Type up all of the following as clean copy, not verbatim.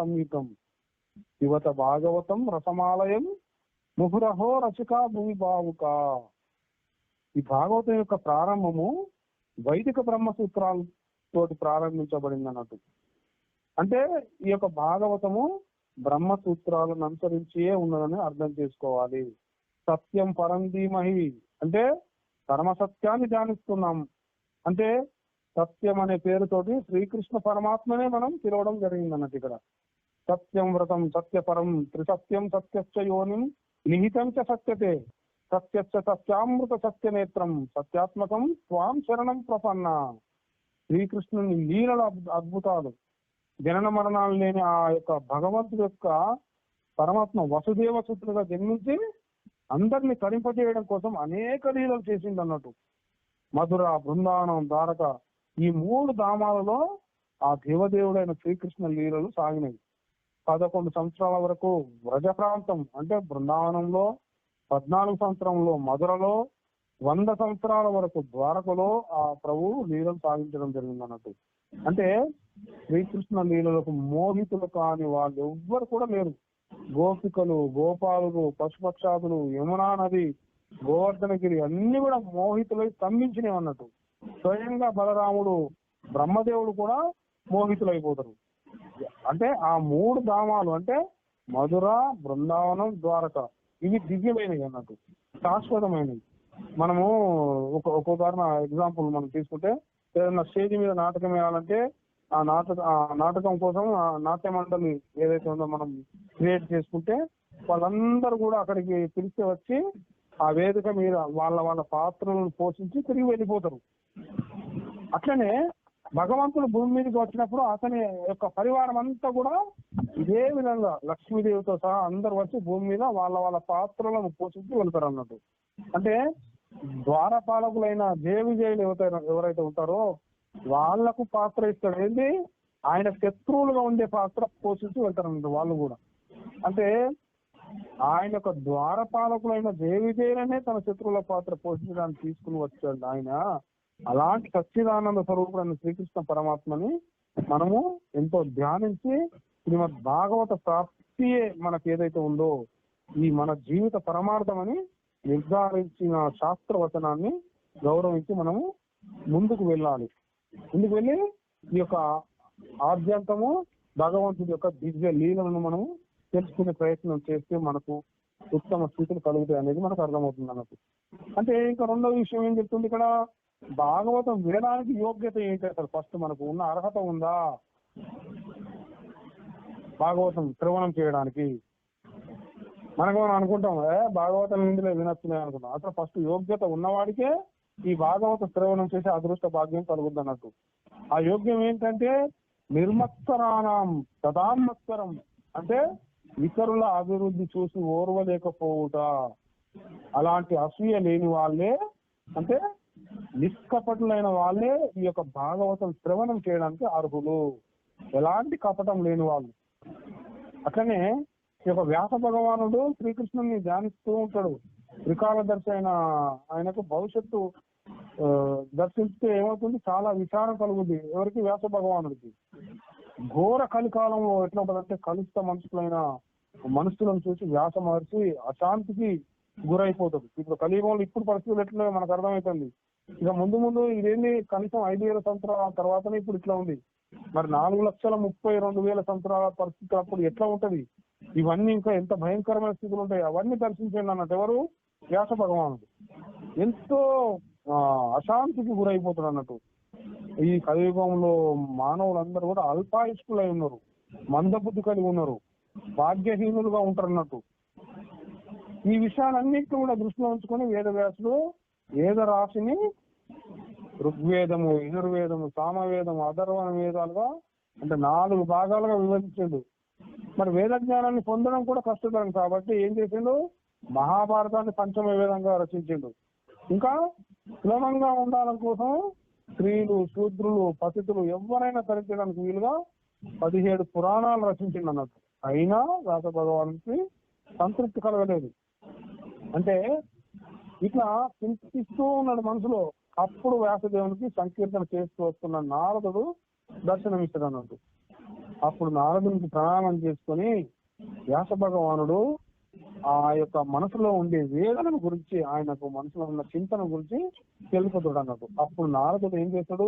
సంయుతం శివత భాగవతం రసమాలయం ముహురహో రచకా భూమి భావుక. ఈ భాగవతం యొక్క ప్రారంభము వైదిక బ్రహ్మసూత్రాలతో ప్రారంభించబడింది అన్నట్టు. అంటే ఈ యొక్క భాగవతము బ్రహ్మసూత్రాలను అనుసరించే ఉన్నదని అర్థం చేసుకోవాలి. సత్యం పరం ధీమహి అంటే పరమ సత్యాన్ని ధ్యానిస్తున్నాం. అంటే సత్యం అనే పేరుతోటి శ్రీకృష్ణ పరమాత్మనే మనం పిలవడం జరిగింది అన్నట్టు. ఇక్కడ సత్యం వ్రతం సత్యపరం త్రిసత్యం సత్యశ్చ యోనిం నిహితం చ సత్యతే సత్యశ్చ సత్యామృత సత్యనేత్రం సత్యాత్మకం స్వాం శరణం ప్రపన్న. శ్రీకృష్ణుని లీలల అద్భుతాలు, జనన మరణాలు లేని ఆ యొక్క భగవంతుడి యొక్క పరమాత్మ వసుదేవ సుతులుగా జన్మించి అందరినీ తరింపజేయడం కోసం అనేక లీలలు చేసింది అన్నట్టు. మధుర, బృందావనం, ద్వారక ఈ 3 ధామాలలో ఆ దేవదేవుడైన శ్రీకృష్ణ లీలలు సాగినాయి. 11 సంవత్సరాల వరకు వ్రజ ప్రాంతం అంటే బృందావనంలో, 14 సంవత్సరంలో మధురలో, 100 సంవత్సరాల వరకు ద్వారకలో ఆ ప్రభువు లీలలు సాగించడం జరిగింది అన్నట్టు. అంటే శ్రీకృష్ణ లీలలకు మోహితులు కాని వాళ్ళు ఎవ్వరు కూడా లేరు. గోపికలు, గోపాలులు, పశుపక్షాదులు, యమునా నది, గోవర్ధనగిరి అన్ని కూడా మోహితులై స్తంభించినవి అన్నట్టు. స్వయంగా బలరాముడు, బ్రహ్మదేవుడు కూడా మోహితులైపోతారు. అంటే ఆ 3 ధామాలు అంటే మధుర, బృందావనం, ద్వారక ఇవి దివ్యమైనవి అన్నట్టు, శాశ్వతమైనవి. మనము ఒక ఉదాహరణ ఎగ్జాంపుల్ మనం తీసుకుంటే, ఏదైనా స్టేజ్ మీద నాటకం వేయాలంటే ఆ నాటకం కోసం ఆ నాట్య మండలి ఏదైతే ఉందో మనం క్రియేట్ చేసుకుంటే వాళ్ళందరూ కూడా అక్కడికి పిలిచి వచ్చి ఆ వేదిక మీద వాళ్ళ పాత్రలను పోషించి తిరిగి వెళ్ళిపోతారు. అట్లనే భగవంతుడు భూమి మీదకి వచ్చినప్పుడు అతని యొక్క పరివారం అంతా కూడా ఇదే విధంగా లక్ష్మీదేవితో సహా అందరు వచ్చి భూమి మీద వాళ్ళ పాత్రలను పోషించి వెళ్తారు అన్నట్టు. అంటే ద్వారపాలకులైన దేవిజయులు ఎవరైతే ఉంటారో వాళ్లకు పాత్ర ఇస్తాడు. ఏంటి ఆయన శత్రువులుగా ఉండే పాత్ర పోషించి వెళ్తారు అన్నట్టు వాళ్ళు కూడా. అంటే ఆయన యొక్క ద్వారపాలకులైన దేవిజయులనే తన శత్రువుల పాత్ర పోషించడానికి తీసుకుని వచ్చాడు ఆయన. అలాంటి సచ్చిదానంద స్వరూపుడైన శ్రీకృష్ణ పరమాత్మని మనము ఎంతో ధ్యానించి శ్రీమద్ భాగవత ప్రాప్తియే మనకు ఏదైతే ఉందో ఈ మన జీవిత పరమార్థమని నిర్ధారించిన శాస్త్రవచనాన్ని గౌరవించి మనము ముందుకు వెళ్ళాలి. ముందుకు వెళ్ళి ఈ యొక్క ఆద్యంతము భగవంతుడి యొక్క దివ్య లీలను మనము తెలుసుకునే ప్రయత్నం చేస్తే మనకు ఉత్తమ స్థితులు కలుగుతాయి అనేది మనకు అర్థమవుతుంది అన్నట్టు. అంటే ఇంకా రెండో విషయం ఏం చెప్తుంది ఇక్కడ, భాగవతం వినడానికి యోగ్యత ఏంటి, అసలు ఫస్ట్ మనకు ఉన్న అర్హత ఉందా భాగవతం శ్రవణం చేయడానికి? మనకు మనం అనుకుంటాం భాగవతం ఇందులో వినొచ్చున్నాయి అనుకుంటాం. అసలు ఫస్ట్ యోగ్యత ఉన్నవాడికే ఈ భాగవత శ్రవణం చేసే అదృష్ట భాగ్యం కలుగుద్ది అన్నట్టు. ఆ యోగ్యం ఏంటంటే నిర్మత్సరాణం తదాన్మత్సరం అంటే ఇతరుల అభివృద్ధి చూసి ఓర్వలేకపోవుట. అలాంటి అసూయ లేని వాళ్ళే అంటే నిష్కపటులైన వాళ్ళే ఈ యొక్క భాగవతం శ్రవణం చేయడానికి అర్హులు, ఎలాంటి కపటం లేని వాళ్ళు. అట్లనే ఈ యొక్క వ్యాస భగవానుడు శ్రీకృష్ణుని ధ్యానిస్తూ ఉంటాడు. త్రికాలదర్శి అయిన ఆయనకు భవిష్యత్తు దర్శిస్తే ఏమవుతుంది, చాలా విచారం కలుగుద్ది. ఎవరికి? వ్యాస భగవానుడికి. ఘోర కలికాలంలో ఎట్లా ఉంటుందంటే కలుషిత మనుషులను చూసి వ్యాస మహర్షి అశాంతికి గురైపోతాడు. ఇప్పుడు కలియుగంలో ఇప్పుడు పరిస్థితులు ఎట్లా మనకు అర్థమవుతుంది. ఇక ముందు ఇదేంది కనీసం 5,000 సంవత్సరాల తర్వాతనే ఇప్పుడు ఇట్లా ఉంది. మరి 4,32,000 సంవత్సరాల పరిస్థితులు అప్పుడు ఎట్లా ఉంటది? ఇవన్నీ ఇంకా ఎంత భయంకరమైన స్థితులు ఉంటాయి. అవన్నీ దర్శించండి అన్నట్టు ఎవరు? వ్యాస భగవానుడు. ఎంతో అశాంతికి గురైపోతాడు అన్నట్టు. ఈ కలియుగంలో మానవులందరూ కూడా అల్పాయుష్కులై ఉన్నారు, మందబుద్ధి కలిగి ఉన్నారు, భాగ్యహీనులుగా ఉంటారు అన్నట్టు. ఈ విషయాలన్నింటినీ కూడా దృష్టిలో ఉంచుకొని వేదవ్యాసుడు వేద రాశిని ఋగ్వేదము, యజుర్వేదము, సామవేదము, అథర్వణ వేదాలుగా అంటే 4 భాగాలుగా విభజించిండు. మరి వేద జ్ఞానాన్ని పొందడం కూడా కష్టతరం కాబట్టి ఏం చేసిండు, మహాభారతాన్ని పంచమ వేదంగా రచించిండు. ఇంకా సులభంగా ఉండాలని కోసం స్త్రీలు, శూద్రులు, పతితులు ఎవరైనా తరించడానికి వీలుగా 17 పురాణాలు రచించిండు అన్నట్టు. అయినా వ్యాస భగవానికి సంతృప్తి కలగలేదు. అంటే ఇట్లా చింతిస్తూ ఉన్నాడు మనసులో. అప్పుడు వ్యాసదేవునికి సంకీర్తన చేస్తూ వస్తున్న నారదుడు దర్శనమిస్తాడు అన్నట్టు. అప్పుడు నారదునికి ప్రణామం చేసుకొని వ్యాస భగవానుడు ఆ యొక్క మనసులో ఉండే వేదన గురించి, ఆయనకు మనసులో ఉన్న చింతన గురించి తెలుపుతాడు అన్నట్టు. అప్పుడు నారదుడు ఏం చేస్తాడు,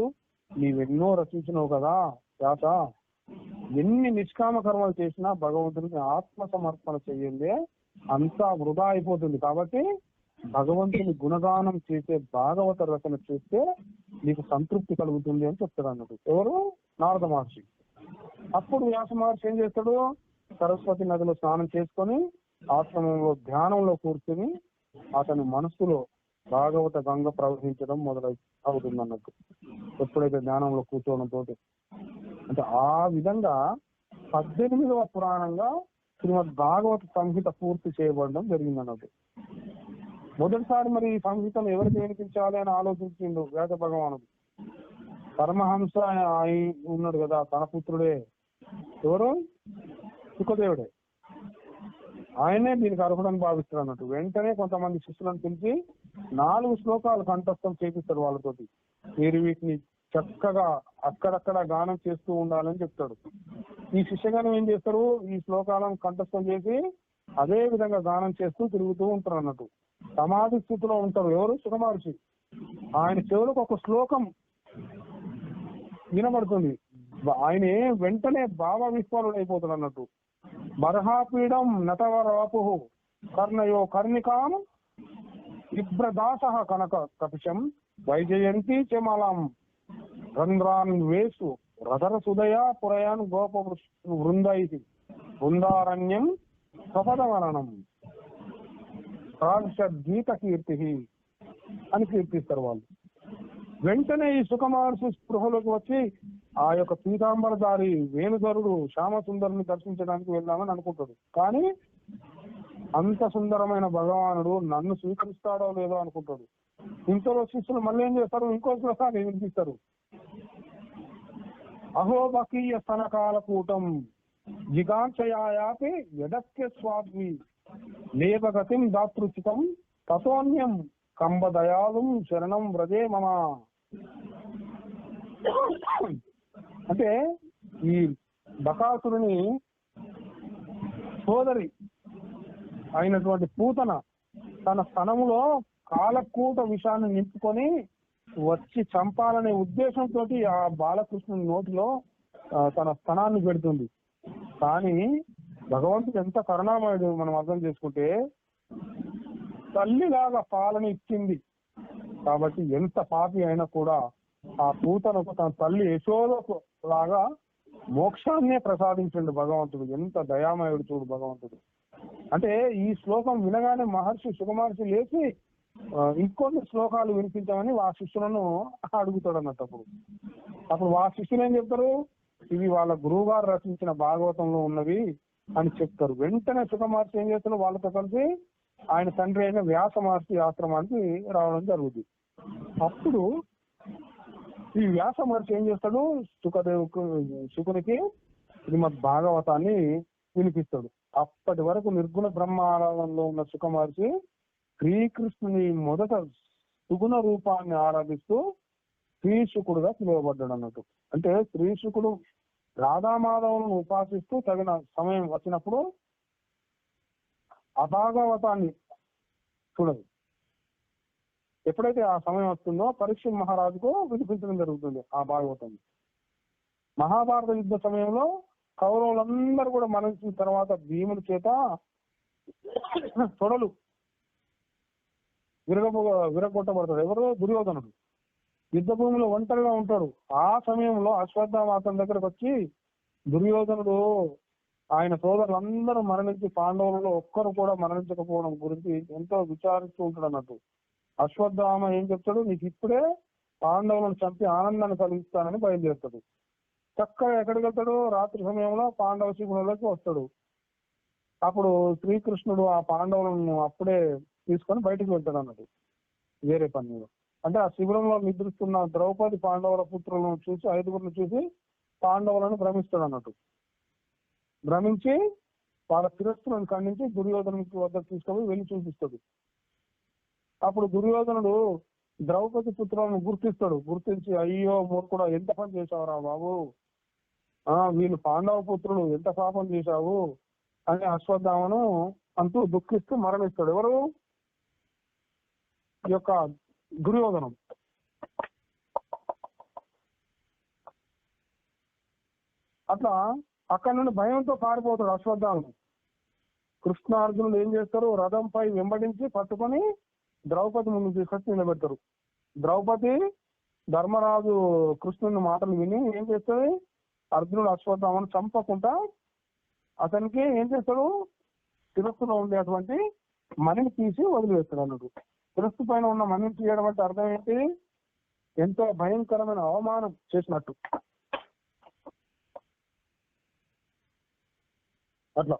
నీవెన్నో రచించినావు కదా వ్యాస, ఎన్ని నిష్కామ కర్మలు చేసినా భగవంతుడికి ఆత్మ సమర్పణ చెయ్యందే అంతా వృధా అయిపోతుంది. కాబట్టి భగవంతుని గుణగానం చేసే భాగవత రచన చేస్తే నీకు సంతృప్తి కలుగుతుంది అని చెప్తాడు అన్నట్టు. ఎవరు? నారద మహర్షి. అప్పుడు వ్యాస మహర్షి ఏం చేస్తాడు, సరస్వతి నదిలో స్నానం చేసుకొని ఆశ్రమంలో ధ్యానంలో కూర్చుని అతని మనస్సులో భాగవత గంగ ప్రవహించడం అవుతుంది అన్నట్టు. ఎప్పుడైతే ధ్యానంలో కూర్చోవడంతో, అంటే ఆ విధంగా 18వ పురాణంగా శ్రీమద్ భాగవత సంహిత పూర్తి చేయబడడం జరిగింది అన్నట్టు. మొదటిసారి మరి ఈ సంహితను ఎవరికి వినిపించాలి అని ఆలోచించిండు వ్యాస భగవానుడు. పరమహంస ఉన్నాడు కదా, తన పుత్రుడే, ఎవరు? సుఖదేవుడే. ఆయనే దీనికి అర్హుడని భావిస్తాడు అన్నట్టు. వెంటనే కొంతమంది శిష్యులను పిలిచి 4 శ్లోకాలు కంఠస్థం చేపిస్తాడు వాళ్ళతోటి. మీరు వీటిని చక్కగా అక్కడక్కడ గానం చేస్తూ ఉండాలని చెప్తాడు. ఈ శిష్యగానం ఏం చేస్తారు, ఈ శ్లోకాలను కంఠస్థం చేసి అదే విధంగా గానం చేస్తూ తిరుగుతూ ఉంటారు అన్నట్టు. సమాధి స్థితిలో ఉంటారు. ఎవరు? సుఖమహర్షి. ఆయన చెవులకు ఒక శ్లోకం వినబడుతుంది. ఆయన వెంటనే భావ విస్ఫోరుడు అయిపోతాడు అన్నట్టు. బర్హాపీడం నటవరాపు కర్ణయో కర్ణికాం విభ్రదాస కనక కపిశం వైజయంతి చమలం రంధ్రాన్ వేసు రథర సుదయ పురయాన్ గోప వృందై వృందారణ్యం స్వపదవరణం గీత కీర్తి అని కీర్తిస్తారు వాళ్ళు. వెంటనే ఈ సుఖమహర్షి స్పృహలోకి వచ్చి ఆ యొక్క పీతాంబరధారి వేణుధరుడు శ్యామసుందరుని దర్శించడానికి వెళ్దామని అనుకుంటాడు. కానీ అంత సుందరమైన భగవానుడు నన్ను స్వీకరిస్తాడో లేదో అనుకుంటాడు. ఇంతలో శిష్యులు మళ్ళీ ఏం చేస్తారు, ఇంకో శ్లోకాన్ని వినిపిస్తారు. అహోబకీయ స్తనకాల కూటం జిగాంచయాపి యదక్య స్వాద్వి లేపగతిం దాతృచితం తతోన్యం కంబదయాలుం శరణం వ్రజే మమ. అంటే ఈ బకాసురుని సోదరి అయినటువంటి పూతన తన స్తనములో కాలకూట విషాన్ని నింపుకొని వచ్చి చంపాలనే ఉద్దేశంతో ఆ బాలకృష్ణుని నోటిలో తన స్తనాన్ని పెడుతుంది. కానీ భగవంతుడు ఎంత కరుణామయుడు మనం అర్థం చేసుకుంటే, తల్లిలాగా పాలన ఇచ్చింది కాబట్టి ఎంత పాపి అయినా కూడా ఆ పూతనకు తన తల్లి యశోదకు లాగా మోక్షాన్నే ప్రసాదించండు భగవంతుడు. ఎంత దయామయుడు చూడు భగవంతుడు. అంటే ఈ శ్లోకం వినగానే సుఖమహర్షి లేచి ఇంకొన్ని శ్లోకాలు వినిపించామని ఆ శిష్యులను అడుగుతాడు అన్నట్టు. అప్పుడు ఆ శిష్యులు ఏం చెప్తారు, ఇవి వాళ్ళ గురువు గారు రచించిన భాగవతంలో ఉన్నవి అని చెప్తారు. వెంటనే సుఖమహర్షి ఏం చేస్తారు, వాళ్ళతో కలిసి ఆయన తండ్రి అయిన వ్యాస మహర్షి ఆశ్రమానికి రావడం జరుగుతుంది. అప్పుడు ఈ వ్యాస మహర్షి ఏం చేస్తాడు, శుకునికి శ్రీమద్ భాగవతాన్ని వినిపిస్తాడు. అప్పటి వరకు నిర్గుణ బ్రహ్మారాధనలో ఉన్న సుఖమహర్షి శ్రీకృష్ణుని మొదట సుగుణ రూపాన్ని ఆరాధిస్తూ శ్రీశుకుడుగా పిలువబడ్డాడు అన్నట్టు. అంటే శ్రీశుకుడు రాధామాధవులను ఉపాసిస్తూ తగిన సమయం వచ్చినప్పుడు అభాగవతాన్ని చూడదు. ఎప్పుడైతే ఆ సమయం వస్తుందో పరీక్ష మహారాజుకు వినిపించడం జరుగుతుంది ఆ భాగవతాన్ని. మహాభారత యుద్ధ సమయంలో కౌరవులందరూ కూడా మరణించిన తర్వాత భీముని చేత తొడలు విరగొట్టబడతాడు. ఎవరు? దుర్యోధనుడు. యుద్ధ భూమిలో ఒంటరిగా ఉంటాడు. ఆ సమయంలో అశ్వత్థామ అతని దగ్గరకు వచ్చి, దుర్యోధనుడు ఆయన సోదరులందరూ మరణించి పాండవులలో ఒక్కరు కూడా మరణించకపోవడం గురించి ఎంతో విచారిస్తూ ఉంటాడు అన్నట్టు. అశ్వత్థామ ఏం చెప్తాడు, నీకు ఇప్పుడే పాండవులను చంపి ఆనందాన్ని కలిగిస్తానని బయలుదేరుతాడు. చక్కగా ఎక్కడికి వెళ్తాడు, రాత్రి సమయంలో పాండవ శిబిరంలోకి వస్తాడు. అప్పుడు శ్రీకృష్ణుడు ఆ పాండవులను అప్పుడే తీసుకొని బయటకు వెళ్తాడు అన్నట్టు వేరే పని మీద. అంటే ఆ శిబిరంలో నిద్రిస్తున్న ద్రౌపది పాండవుల పుత్రులను చూసి, 5గురిని చూసి పాండవులను భ్రమిస్తాడు అన్నట్టు. భ్రమించి వాళ్ళ శిరస్సులను ఖండించి దుర్యోధనుడి వద్దకు తీసుకొని వెళ్ళి చూపిస్తాడు. అప్పుడు దుర్యోధనుడు ద్రౌపది పుత్రులను గుర్తించి, అయ్యో మూర్ఖుడా, ఎంత పని చేసావురా బాబు, వీళ్ళు పాండవ పుత్రులు ఎంత పాపం చేశావు అని అశ్వత్థామను అంటూ దుఃఖిస్తూ మరణిస్తాడు. ఎవరు? ఈ యొక్క దుర్యోధనం. అట్లా అక్కడి నుండి భయంతో పారిపోతాడు అశ్వత్థామను. కృష్ణార్జునుడు ఏం చేస్తారు? రథంపై వెంబడించి పట్టుకొని ద్రౌపది ముందు తీసుకొచ్చి నిలబెడతారు. ద్రౌపది ధర్మరాజు కృష్ణుని మాటలు విని ఏం చేస్తుంది? అర్జునుడు అశ్వత్థామను చంపకుండా అతనికి ఏం చేస్తాడు? శిరస్సులో ఉండేటువంటి మణిని తీసి వదిలివేస్తాడు అన్నాడు. శిరస్సు పైన ఉన్న మణిని తీయడం అంటే అర్థం ఏంటి? ఎంతో భయంకరమైన అవమానం చేసినట్టు. అట్లా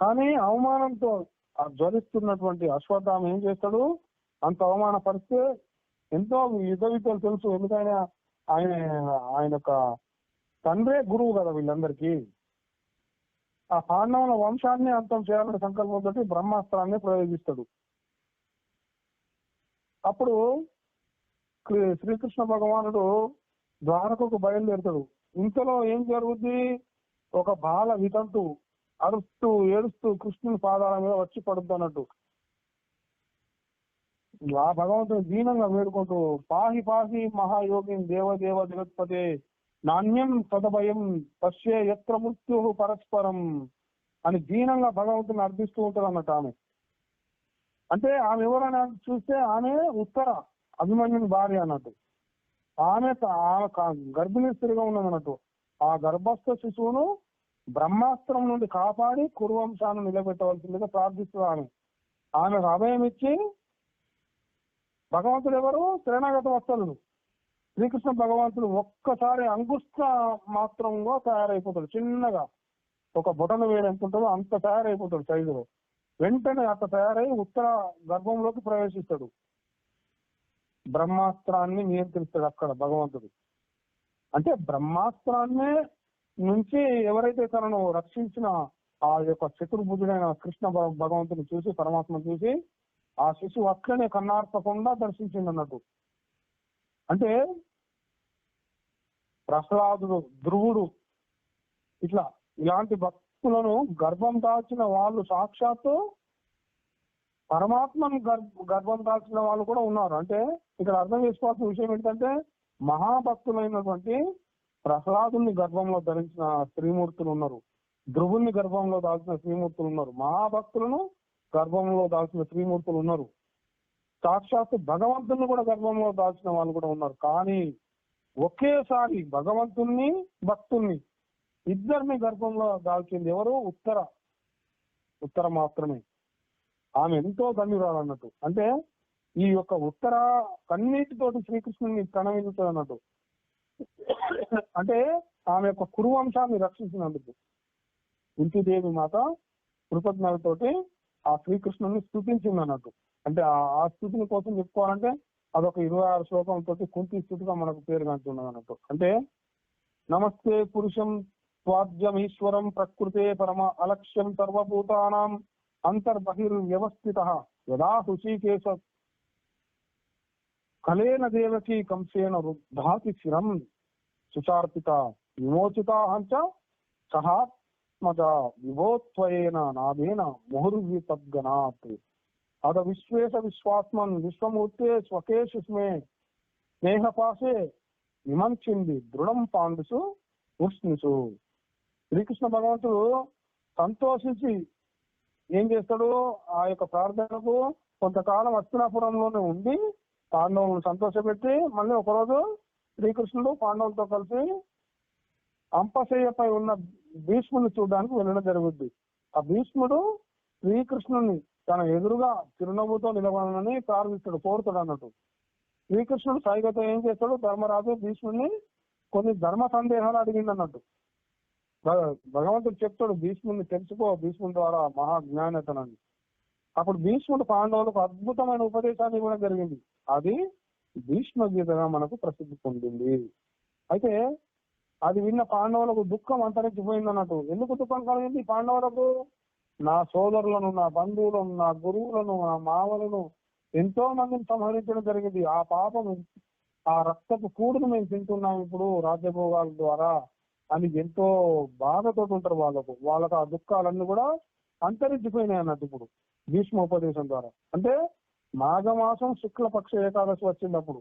కానీ అవమానంతో జ్వలిస్తున్నటువంటి అశ్వత్థామ ఏం చేస్తాడు? అంత అవమానపరిస్తే ఎంతో యుద్ధ విద్యలు తెలుసు. ఎందుకైనా ఆయన యొక్క తండ్రే గురువు కదా వీళ్ళందరికీ. ఆ పాండవుల వంశాన్ని అంతం చేయాలనే సంకల్పంతో బ్రహ్మాస్త్రాన్ని ప్రయోగిస్తాడు. అప్పుడు శ్రీకృష్ణ భగవానుడు ద్వారకకు బయలుదేరుతాడు. ఇంతలో ఏం జరుగుద్ది? ఒక బాల వితంతు అరుస్తూ ఏడుస్తూ కృష్ణుని పాదాల మీద వచ్చి పడుతున్నట్టు. ఆ భగవంతుని దీనంగా వేడుకుంటూ పాహి పాహి మహాయోగి దేవదేవ జగత్పతే నాణ్యం సదభయం పశ్యే యత్ర మృత్యు పరస్పరం అని దీనంగా భగవంతుని అర్థిస్తూ ఉంటారు అన్నట్టు. ఆమె అంటే ఆమె ఎవరైనా చూస్తే ఆమె ఉత్తర అభిమన్యుని భార్య అన్నట్టు. ఆమె గర్భిణీ స్త్రీగా ఉన్నదన్నట్టు. ఆ గర్భస్థ శిశువును బ్రహ్మాస్త్రం నుండి కాపాడి కురువంశాన్ని నిలబెట్టవలసిందిగా ప్రార్థిస్తుంది ఆమె. ఆమెకు అభయం ఇచ్చి భగవంతుడు ఎవరు? శరణాగత వత్సలుడు శ్రీకృష్ణ భగవంతుడు ఒక్కసారి అంగుష్ట మాత్రంగా తయారైపోతాడు. చిన్నగా ఒక బొటన వేలు ఎంత ఉంటుందో అంత తయారైపోతాడు సైజులో. వెంటనే అట్లా తయారై ఉత్తర గర్భంలోకి ప్రవేశిస్తాడు. బ్రహ్మాస్త్రాన్ని నియంత్రిస్తాడు అక్కడ భగవంతుడు. అంటే బ్రహ్మాస్త్రాన్ని నుంచి ఎవరైతే తనను రక్షించిన ఆ యొక్క చతుర్భుజుడైన కృష్ణ భగవంతుని చూసి, పరమాత్మ చూసి ఆ శిశువు అట్లనే కన్నార్పకుండా దర్శించింది అన్నట్టు. అంటే ప్రహ్లాదుడు, ధ్రువుడు ఇలాంటి భక్తులను గర్భం దాల్చిన వాళ్ళు సాక్షాత్తు పరమాత్మను గర్భం దాల్చిన వాళ్ళు కూడా ఉన్నారు. అంటే ఇక్కడ అర్థం చేసుకోవాల్సిన విషయం ఏంటంటే మహాభక్తులైనటువంటి ప్రహ్లాదుని గర్భంలో ధరించిన స్త్రీమూర్తులు ఉన్నారు, ధ్రువుని గర్భంలో దాల్చిన స్త్రీమూర్తులు ఉన్నారు, మహాభక్తులను గర్భంలో దాల్చిన స్త్రీమూర్తులు ఉన్నారు, సాక్షాత్తు భగవంతుని కూడా గర్భంలో దాల్చిన వాళ్ళు కూడా ఉన్నారు. కానీ ఒకేసారి భగవంతుణ్ణి భక్తుల్ని ఇద్దరిని గర్భంలో దాల్చింది ఎవరు? ఉత్తర మాత్రమే. ఆమె ఎంతో ధన్యురాలు అన్నట్టు. అంటే ఈ యొక్క ఉత్తర కన్నీటితోటి శ్రీకృష్ణుని ప్రణమిల్లుతుంది అన్నట్టు. అంటే ఆమె యొక్క కురువంశాన్ని రక్షించినందుకు కుంతీదేవి మాత కృతజ్ఞతతోటి ఆ శ్రీకృష్ణుని స్తుతించింది అన్నట్టు. అంటే ఆ స్థుతిని కోసం చెప్పుకోవాలంటే అదొక 26 శ్లోకంతో కుంతి స్థుతిగా మనకు పేరు కంటున్నది అన్నట్టు. అంటే నమస్తే పురుషం స్వాద్యమీశ్వరం ప్రకృతే పరమ అలక్ష్యం సర్వభూతానాం అంతర్బహిర్వ్యవస్థిత యదా హృషికేశ కలేన దేవకీ కంసేన రుద్ధాతి శిరం సుచార్పిత విమోచితాహంచ సహాత్మజ విభోత్వయేన నాదేన ముహుర్వితద్గణాత్ అద విశ్వేశ విశ్వాత్మన్ విశ్వమూర్తే స్వకేశుస్మే స్నేహపాసే విమంచింది దృఢం పాండుసు ఉష్ణిసు. శ్రీకృష్ణ భగవంతుడు సంతోషించి ఏం చేస్తాడు? ఆ యొక్క ప్రార్థనకు కొంతకాలం హస్తినాపురంలోనే ఉండి పాండవులను సంతోషపెట్టి మళ్ళీ ఒకరోజు శ్రీకృష్ణుడు పాండవులతో కలిసి అంపశయ్యపై ఉన్న భీష్ముడిని చూడడానికి వెళ్ళడం జరుగుద్ది. ఆ భీష్ముడు శ్రీకృష్ణుని తన ఎదురుగా చిరునవ్వుతో నిలబడాలని ప్రార్థిస్తాడు, కోరుతాడు అన్నట్టు. శ్రీకృష్ణుడు సైగతో ఏం చేస్తాడు? ధర్మరాజు భీష్ముడిని కొన్ని ధర్మ సందేహాలు అడిగింది అన్నట్టు. భగవంతుడు చెప్తాడు భీష్ముడిని తెలుసుకో, భీష్ముడి ద్వారా మహాజ్ఞానతనని. అప్పుడు భీష్ముడు పాండవులకు అద్భుతమైన ఉపదేశాన్ని కూడా జరిగింది. అది భీష్మ గీతగా మనకు ప్రసిద్ధి పొందింది. అయితే అది విన్న పాండవులకు దుఃఖం అంతరించిపోయింది అన్నట్టు. ఎందుకు దుఃఖం కలిగింది పాండవులకు? నా సోదరులను, నా బంధువులను, నా గురువులను, నా మావలను ఎంతో మందిని సంహరించడం జరిగింది. ఆ పాపం, ఆ రక్తపు కూడును మేము తింటున్నాం ఇప్పుడు రాజ్యభోగాల ద్వారా అని ఎంతో బాధతో ఉంటారు. వాళ్ళకు ఆ దుఃఖాలన్నీ కూడా అంతరించిపోయినాయి అన్నట్టు ఇప్పుడు భీష్మోపదేశం ద్వారా. అంటే మాఘమాసం శుక్లపక్ష ఏకాదశి వచ్చినప్పుడు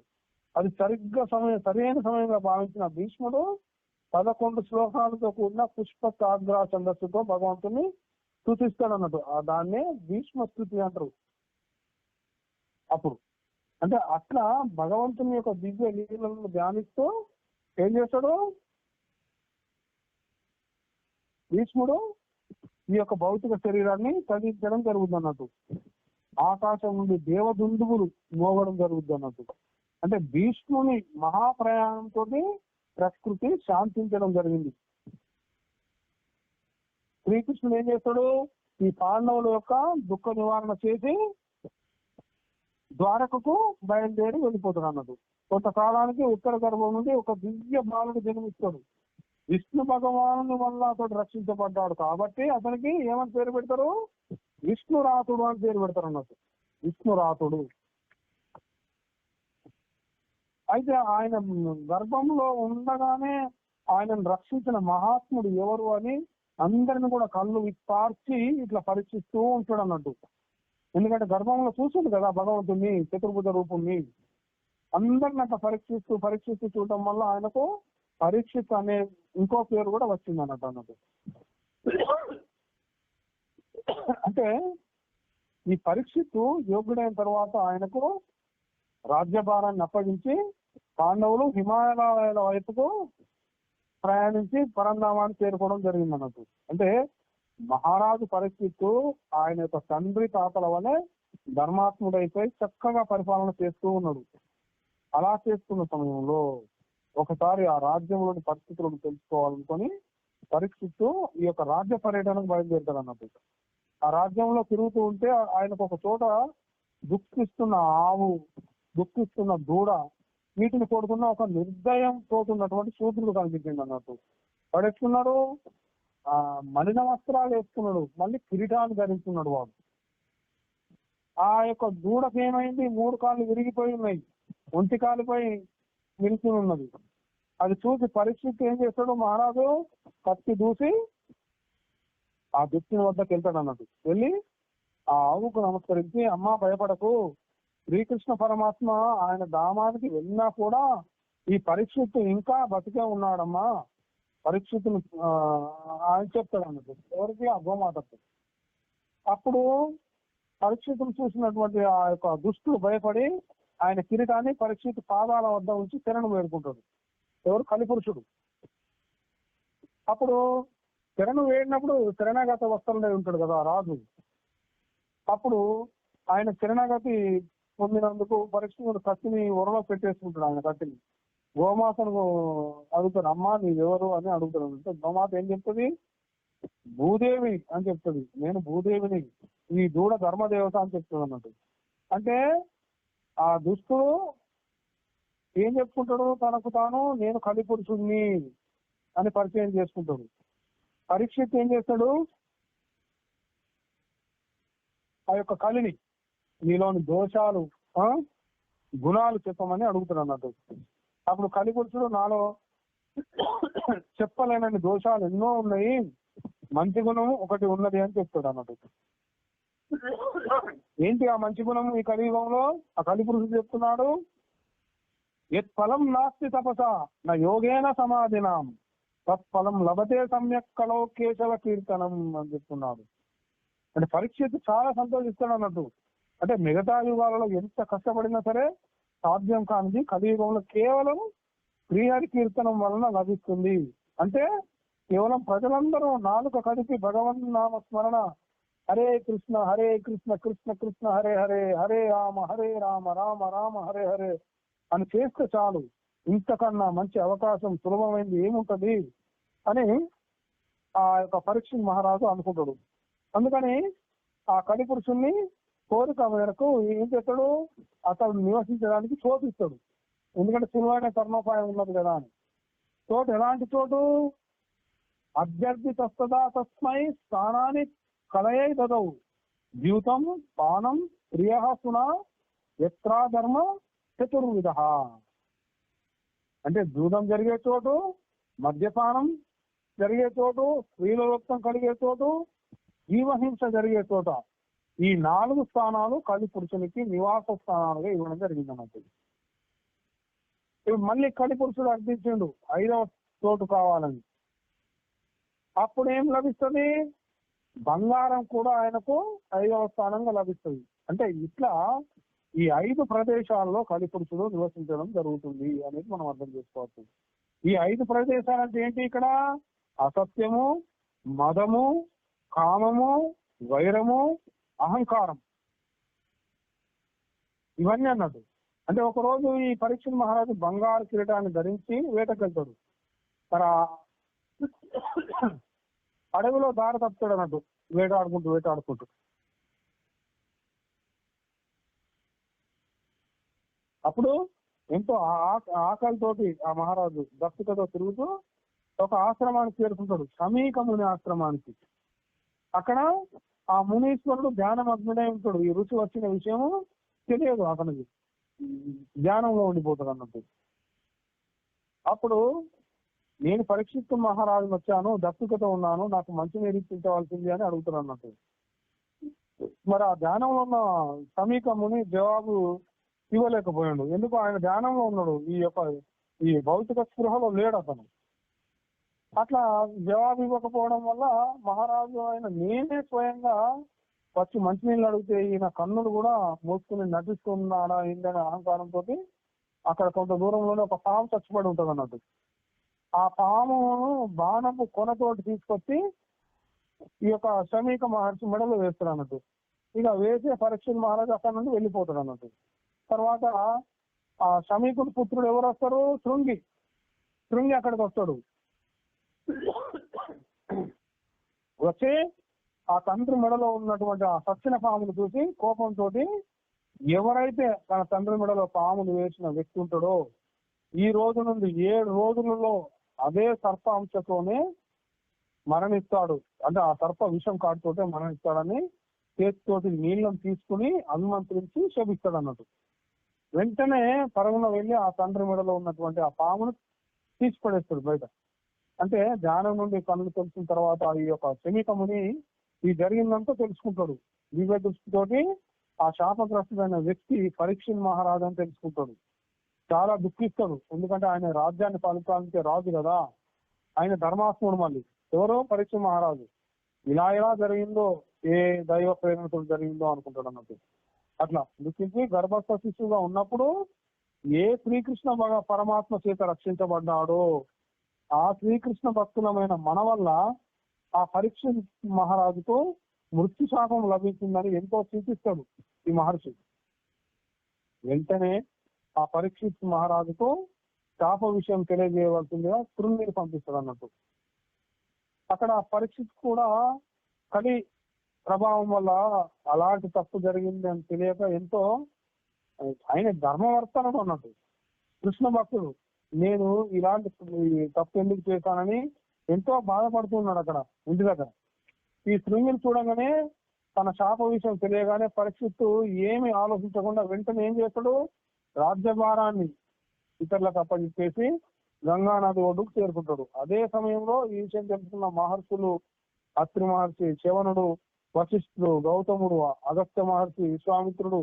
అది సరైన సమయంగా భావించిన భీష్ముడు 11 శ్లోకాలతో కూడిన పుష్ప కాగ్రా ఛందస్సుతో భగవంతుని స్తుతిస్తాడు అన్నట్టు. దాన్నే భీష్మ స్తుతి అంటారు. అప్పుడు అంటే అట్లా భగవంతుని యొక్క దివ్య లీలలను ధ్యానిస్తూ ఏం చేస్తాడు భీష్ముడు? ఈ యొక్క భౌతిక శరీరాన్ని తగ్గించడం జరుగుతుంది అన్నట్టు. ఆకాశం నుండి దేవదుందువులు మోగడం జరుగుతుంది అన్నట్టు. అంటే భీష్ముని మహాప్రయాణంతో ప్రకృతి శాంతించడం జరిగింది. శ్రీకృష్ణుడు ఏం చేస్తాడు? ఈ పాండవుల యొక్క దుఃఖ నివారణ చేసి ద్వారకకు బయలుదేరి వెళ్ళిపోతాడు అన్నట్టు. కొంతకాలానికి ఉత్తర గర్భం నుండి ఒక దివ్య బాలుడు జన్మిస్తాడు. విష్ణు భగవాను వల్ల అతడు రక్షించబడ్డాడు కాబట్టి అతనికి ఏమని పేరు పెడతారు? విష్ణురాతుడు అని పేరు పెడతారు అన్నట్టు. విష్ణురాతుడు. అయితే ఆయన గర్భంలో ఉండగానే ఆయనను రక్షించిన మహాత్ముడు ఎవరు అని అందరిని కూడా కళ్ళు విప్పార్చి ఇట్లా పరీక్షిస్తూ ఉంటాడు అన్నట్టు. ఎందుకంటే గర్భంలో చూసింది కదా భగవంతుని చతుర్భుజ రూపుణ్ణి. అందరిని అట్లా పరీక్షిస్తూ చూడటం వల్ల ఆయనకు పరీక్షిత్ అనే ఇంకో పేరు కూడా వచ్చింది అన్నట్టు. అంటే ఈ పరీక్షిత్తు యోగ్యుడైన తర్వాత ఆయనకు రాజ్యభారాన్ని అప్పగించి పాండవులు హిమాలయాల వైపుకు ప్రయాణించి పరంధామాన్ని చేరుకోవడం జరిగింది అన్నట్టు. అంటే మహారాజు పరీక్షిత్తు ఆయన యొక్క తండ్రి తాతల వలె ధర్మాత్ముడైపోయి చక్కగా పరిపాలన చేస్తూ ఉన్నాడు. అలా చేస్తున్న సమయంలో ఒకసారి ఆ రాజ్యంలోని పరిస్థితులను తెలుసుకోవాలనుకొని పరీక్షిత్తు ఈ యొక్క రాజ్య పర్యటనకు బయలుదేరుతాడు అన్నట్టు. ఆ రాజ్యంలో తిరుగుతూ ఉంటే ఆయనకు ఒక చోట దుఃఖిస్తున్న ఆవు, దుఃఖిస్తున్న దూడ, వీటిని కొడుతున్న ఒక నిర్దయం తోటున్నటువంటి శూద్రుడు కనిపించింది అన్నట్టు. వాడెట్టుకున్నాడు? మలిన వస్త్రాలు వేసుకున్నాడు, మళ్ళీ కిరీటాన్ని ధరించుకున్నాడు వాడు. ఆ యొక్క దూడకి ఏమైంది? 3 కాళ్ళు విరిగిపోయి ఉన్నాయి, ఒంటి కాలుపై నిలిచి ఉన్నది. అది చూసి పరీక్షిత్ ఏం చేస్తాడు? మహారాజు కత్తి దూసి ఆ దుఃఖిని వద్దకు వెళ్తాడు అన్నట్టు. వెళ్ళి ఆ ఆవుకు నమస్కరించి, అమ్మా భయపడకు, శ్రీకృష్ణ పరమాత్మ ఆయన ధామానికి వెళ్ళినా కూడా ఈ పరీక్షిత్తు ఇంకా బతికే ఉన్నాడమ్మా, పరీక్షిత్తును ఆయన చెప్తాడు అన్నట్టు. ఎవరికి? ఆ గోమాతకు. అప్పుడు పరీక్షిత్తును చూసినటువంటి ఆ యొక్క దుష్టుడు భయపడి ఆయన కిరీటాన్ని పరీక్షిత్ పాదాల వద్ద ఉంచి శరణు వేడుకుంటాడు. ఎవరు? కలిపురుషుడు. అప్పుడు శరణు వేడినప్పుడు శరణాగత వస్త్రంలో ఉంటాడు కదా రాజు. అప్పుడు ఆయన శరణాగతి పొందినందుకు పరీక్షితుడు కత్తిని ఒరలో పెట్టేసుకుంటాడు. ఆయన కత్తిని గోమాతను అడుగుతాడు, అమ్మా నీవెవరు అని అడుగుతాడు. అంటే గోమాత ఏం చెప్తుంది? భూదేవి అని చెప్తుంది. నేను భూదేవిని, ఈ దూడ ధర్మదేవత అని చెప్తుంది అన్నట్టు. అంటే ఆ దుష్టుడు ఏం చెప్పుకుంటాడు? తనకు తాను నేను కలిపురుషుణ్ణి అని పరిచయం చేసుకుంటాడు. పరీక్షిత్ ఏం చేస్తాడు? ఆ యొక్క కలిని, నీలోని దోషాలు, గుణాలు చెప్పమని అడుగుతాడు అన్నట్టు. అప్పుడు కలిపురుషుడు, నాలో చెప్పలేనని దోషాలు ఎన్నో ఉన్నాయి, మంచి గుణం ఒకటి ఉన్నది అని చెప్తాడు అన్నట్టు. ఏంటి ఆ మంచి గుణం ఈ కలియుగంలో? ఆ కలిపురుషుడు చెప్తున్నాడు, యత్ ఫలం నాస్తి తపస నా యోగేన సమాధినాం తత్ఫలం లభతే సమ్యక్ కలో కేశవ కీర్తనం అని చెప్తున్నాడు. అంటే పరీక్షిత్ చాలా సంతోషిస్తాడు అన్నట్టు. అంటే మిగతా యుగాలలో ఎంత కష్టపడినా సరే సాధ్యం కానిది కలియుగంలో కేవలం శ్రీహరి కీర్తనం వలన లభిస్తుంది. అంటే కేవలం ప్రజలందరూ నాలుక కదిపి భగవన్ నామ స్మరణ, హరే కృష్ణ కృష్ణ కృష్ణ హరే హరే, హరే రామ రామ రామ హరే హరే అని చేస్తే చాలు, ఇంతకన్నా మంచి అవకాశం సులభమైంది ఏముంటది అని ఆ యొక్క పరీక్షిత్ మహారాజు అనుకుంటాడు. అందుకని ఆ కలిపురుషుణ్ణి కోరిక మేరకు ఏం చేస్తాడు? అతడు నివసించడానికి చోటు ఇస్తాడు. ఎందుకంటే సులువైన కర్మోపాయం ఉన్నది కదా అని. చోటు ఎలాంటి చోటు? అభ్యర్థితస్తదా తస్మై స్థానాన్ని కలయై దదౌ ద్యూతం పానం ప్రియ సున యత్రా ధర్మ చతుర్విధ. అంటే జూదం జరిగే చోటు, మద్యపానం జరిగే చోటు, స్త్రీలలోక్తం కలిగే చోటు, జీవహింస జరిగే చోట, ఈ 4 స్థానాలు కలి పురుషునికి నివాస స్థానాలుగా ఇవ్వడం జరిగింది అన్నట్టు. ఇప్పుడు మళ్ళీ కలి పురుషుడు అర్థించిండు 5వ చోటు కావాలని. అప్పుడు ఏం లభిస్తుంది? బంగారం కూడా ఆయనకు 5వ స్థానంగా లభిస్తుంది. అంటే ఇట్లా ఈ 5 ప్రదేశాల్లో కలి పురుషుడు నివసించడం జరుగుతుంది అనేది మనం అర్థం చేసుకోవచ్చు. ఈ 5 ప్రదేశాలు అంటే ఏంటి? ఇక్కడ అసత్యము, మదము, కామము, వైరము, అహంకారం, ఇవన్నీ అన్నట్టు. అంటే ఒకరోజు ఈ పరీక్ష మహారాజు బంగారు కిరీటాన్ని ధరించి వేటకెళ్తాడు. మరి అడవిలో దారి తప్పుతాడు అన్నట్టు, వేటాడుకుంటూ. అప్పుడు ఎంతో ఆకలితోటి ఆ మహారాజు దక్షికతో తిరుగుతూ ఒక ఆశ్రమానికి చేరుకుంటాడు, సమీక ముని ఆశ్రమానికి. అక్కడ ఆ మునీశ్వరుడు ధ్యానమగ్నుడై ఉంటాడు. ఈ రుచి వచ్చిన విషయము తెలియదు అతనికి, ధ్యానంలో ఉండిపోతాడు అన్నట్టు. అప్పుడు నేను పరీక్షిత్తు మహారాజు వచ్చాను, దక్షికతో ఉన్నాను, నాకు మంచి నిరీక్షించవలసింది అని అడుగుతాడు అన్నట్టు. మరి ఆ ధ్యానంలో ఉన్న సమీక ముని జవాబు ఇవ్వలేకపోయాడు. ఎందుకు? ఆయన ధ్యానంలో ఉన్నాడు, ఈ భౌతిక స్పృహలో లేడు అతను. అట్లా జవాబు ఇవ్వకపోవడం వల్ల మహారాజు ఆయన నేనే స్వయంగా వచ్చి మంచినీళ్ళు అడిగితే ఈయన కన్నులు కూడా మూసుకుని నటిస్తున్నాడా ఏంటనే అహంకారంతో అక్కడ కొంత దూరంలోనే ఒక పాము చచ్చిపడి ఉంటుంది అన్నట్టు. ఆ పామును బాణపు కొనతోటి తీసుకొచ్చి ఈ యొక్క సమీక మహర్షి మెడలో వేస్తాడు అన్నట్టు. ఇక వేసే పరీక్ష మహారాజు అక్కడ నుండి వెళ్ళిపోతాడు అన్నట్టు. తర్వాత ఆ సమీకుడు పుత్రుడు ఎవరు వస్తారు? శృంగి అక్కడికి వస్తాడు. వచ్చి ఆ తండ్రి మెడలో ఉన్నటువంటి ఆ సచ్చిన పామును చూసి కోపంతో, ఎవరైతే తన తండ్రి మెడలో పామును వేసిన వ్యక్తి ఉంటాడో ఈ రోజు నుండి 7 రోజులలో అదే సర్ప అంశతోనే మరణిస్తాడు, అంటే ఆ సర్ప విషం కాటుతోటే మరణిస్తాడని చేతితోటి నీళ్ళను తీసుకుని అనుమంత్రించి శపిస్తాడు అన్నట్టు. వెంటనే పరుగున వెళ్ళి ఆ తండ్రి మెడలో ఉన్నటువంటి ఆ పామును తీసి పడేస్తాడు బయట. అంటే ధ్యానం నుండి కన్నులు తెలిసిన తర్వాత ఈ యొక్క శమీకముని ఈ జరిగిందంతా తెలుసుకుంటాడు. దివ్య దృష్టితోటి ఆ శాపగ్రస్తుడైన వ్యక్తి పరీక్ష మహారాజు అని తెలుసుకుంటాడు. చాలా దుఃఖిస్తాడు, ఎందుకంటే ఆయన రాజ్యాన్ని పాలించాలంటే రాజు కదా, ఆయన ధర్మాత్ముడు. మళ్ళీ ఎవరో పరీక్ష మహారాజు ఇలా జరిగిందో, ఏ దైవ ప్రేరణతో జరిగిందో అనుకుంటాడు అన్నట్టు. అట్లా దుఃఖించి గర్భస్థ శిశువుగా ఉన్నప్పుడు ఏ శ్రీకృష్ణ పరమాత్మ చేత రక్షించబడ్డాడో ఆ శ్రీకృష్ణ భక్తులమైన మన వల్ల ఆ పరీక్ష మహారాజుతో మృత్యు శాపం లభించిందని ఎంతో చింతిస్తాడు ఈ మహర్షి. వెంటనే ఆ పరీక్షిత్ మహారాజుతో శాప విషయం తెలియజేయవలసిందిగా శృంగిని పంపిస్తాడు అన్నట్టు. అక్కడ పరీక్షిత్ కూడా కలి ప్రభావం వల్ల అలాంటి తప్పు జరిగింది అని తెలియక ఎంతో, ఆయన ధర్మవర్తనుడు అన్నట్టు, కృష్ణ భక్తుడు, నేను ఇలాంటి తప్పు ఎందుకు చేశానని ఎంతో బాధపడుతున్నాడు అక్కడ ఇంటి దగ్గర. ఈ శృంగిని చూడగానే తన శాప విషయం తెలియగానే పరీక్షిత్తు ఏమి ఆలోచించకుండా వెంటనే ఏం చేస్తాడు? రాజ్యభారాన్ని ఇతరులకు అప్పచెప్పేసి గంగానది ఒడ్డుకు చేరుకుంటాడు. అదే సమయంలో ఈ విషయం తెలుసుకున్న మహర్షులు, అత్రి మహర్షి, శవనుడు, వశిష్ఠుడు, గౌతముడు, అగస్త్య మహర్షి, విశ్వామిత్రుడు,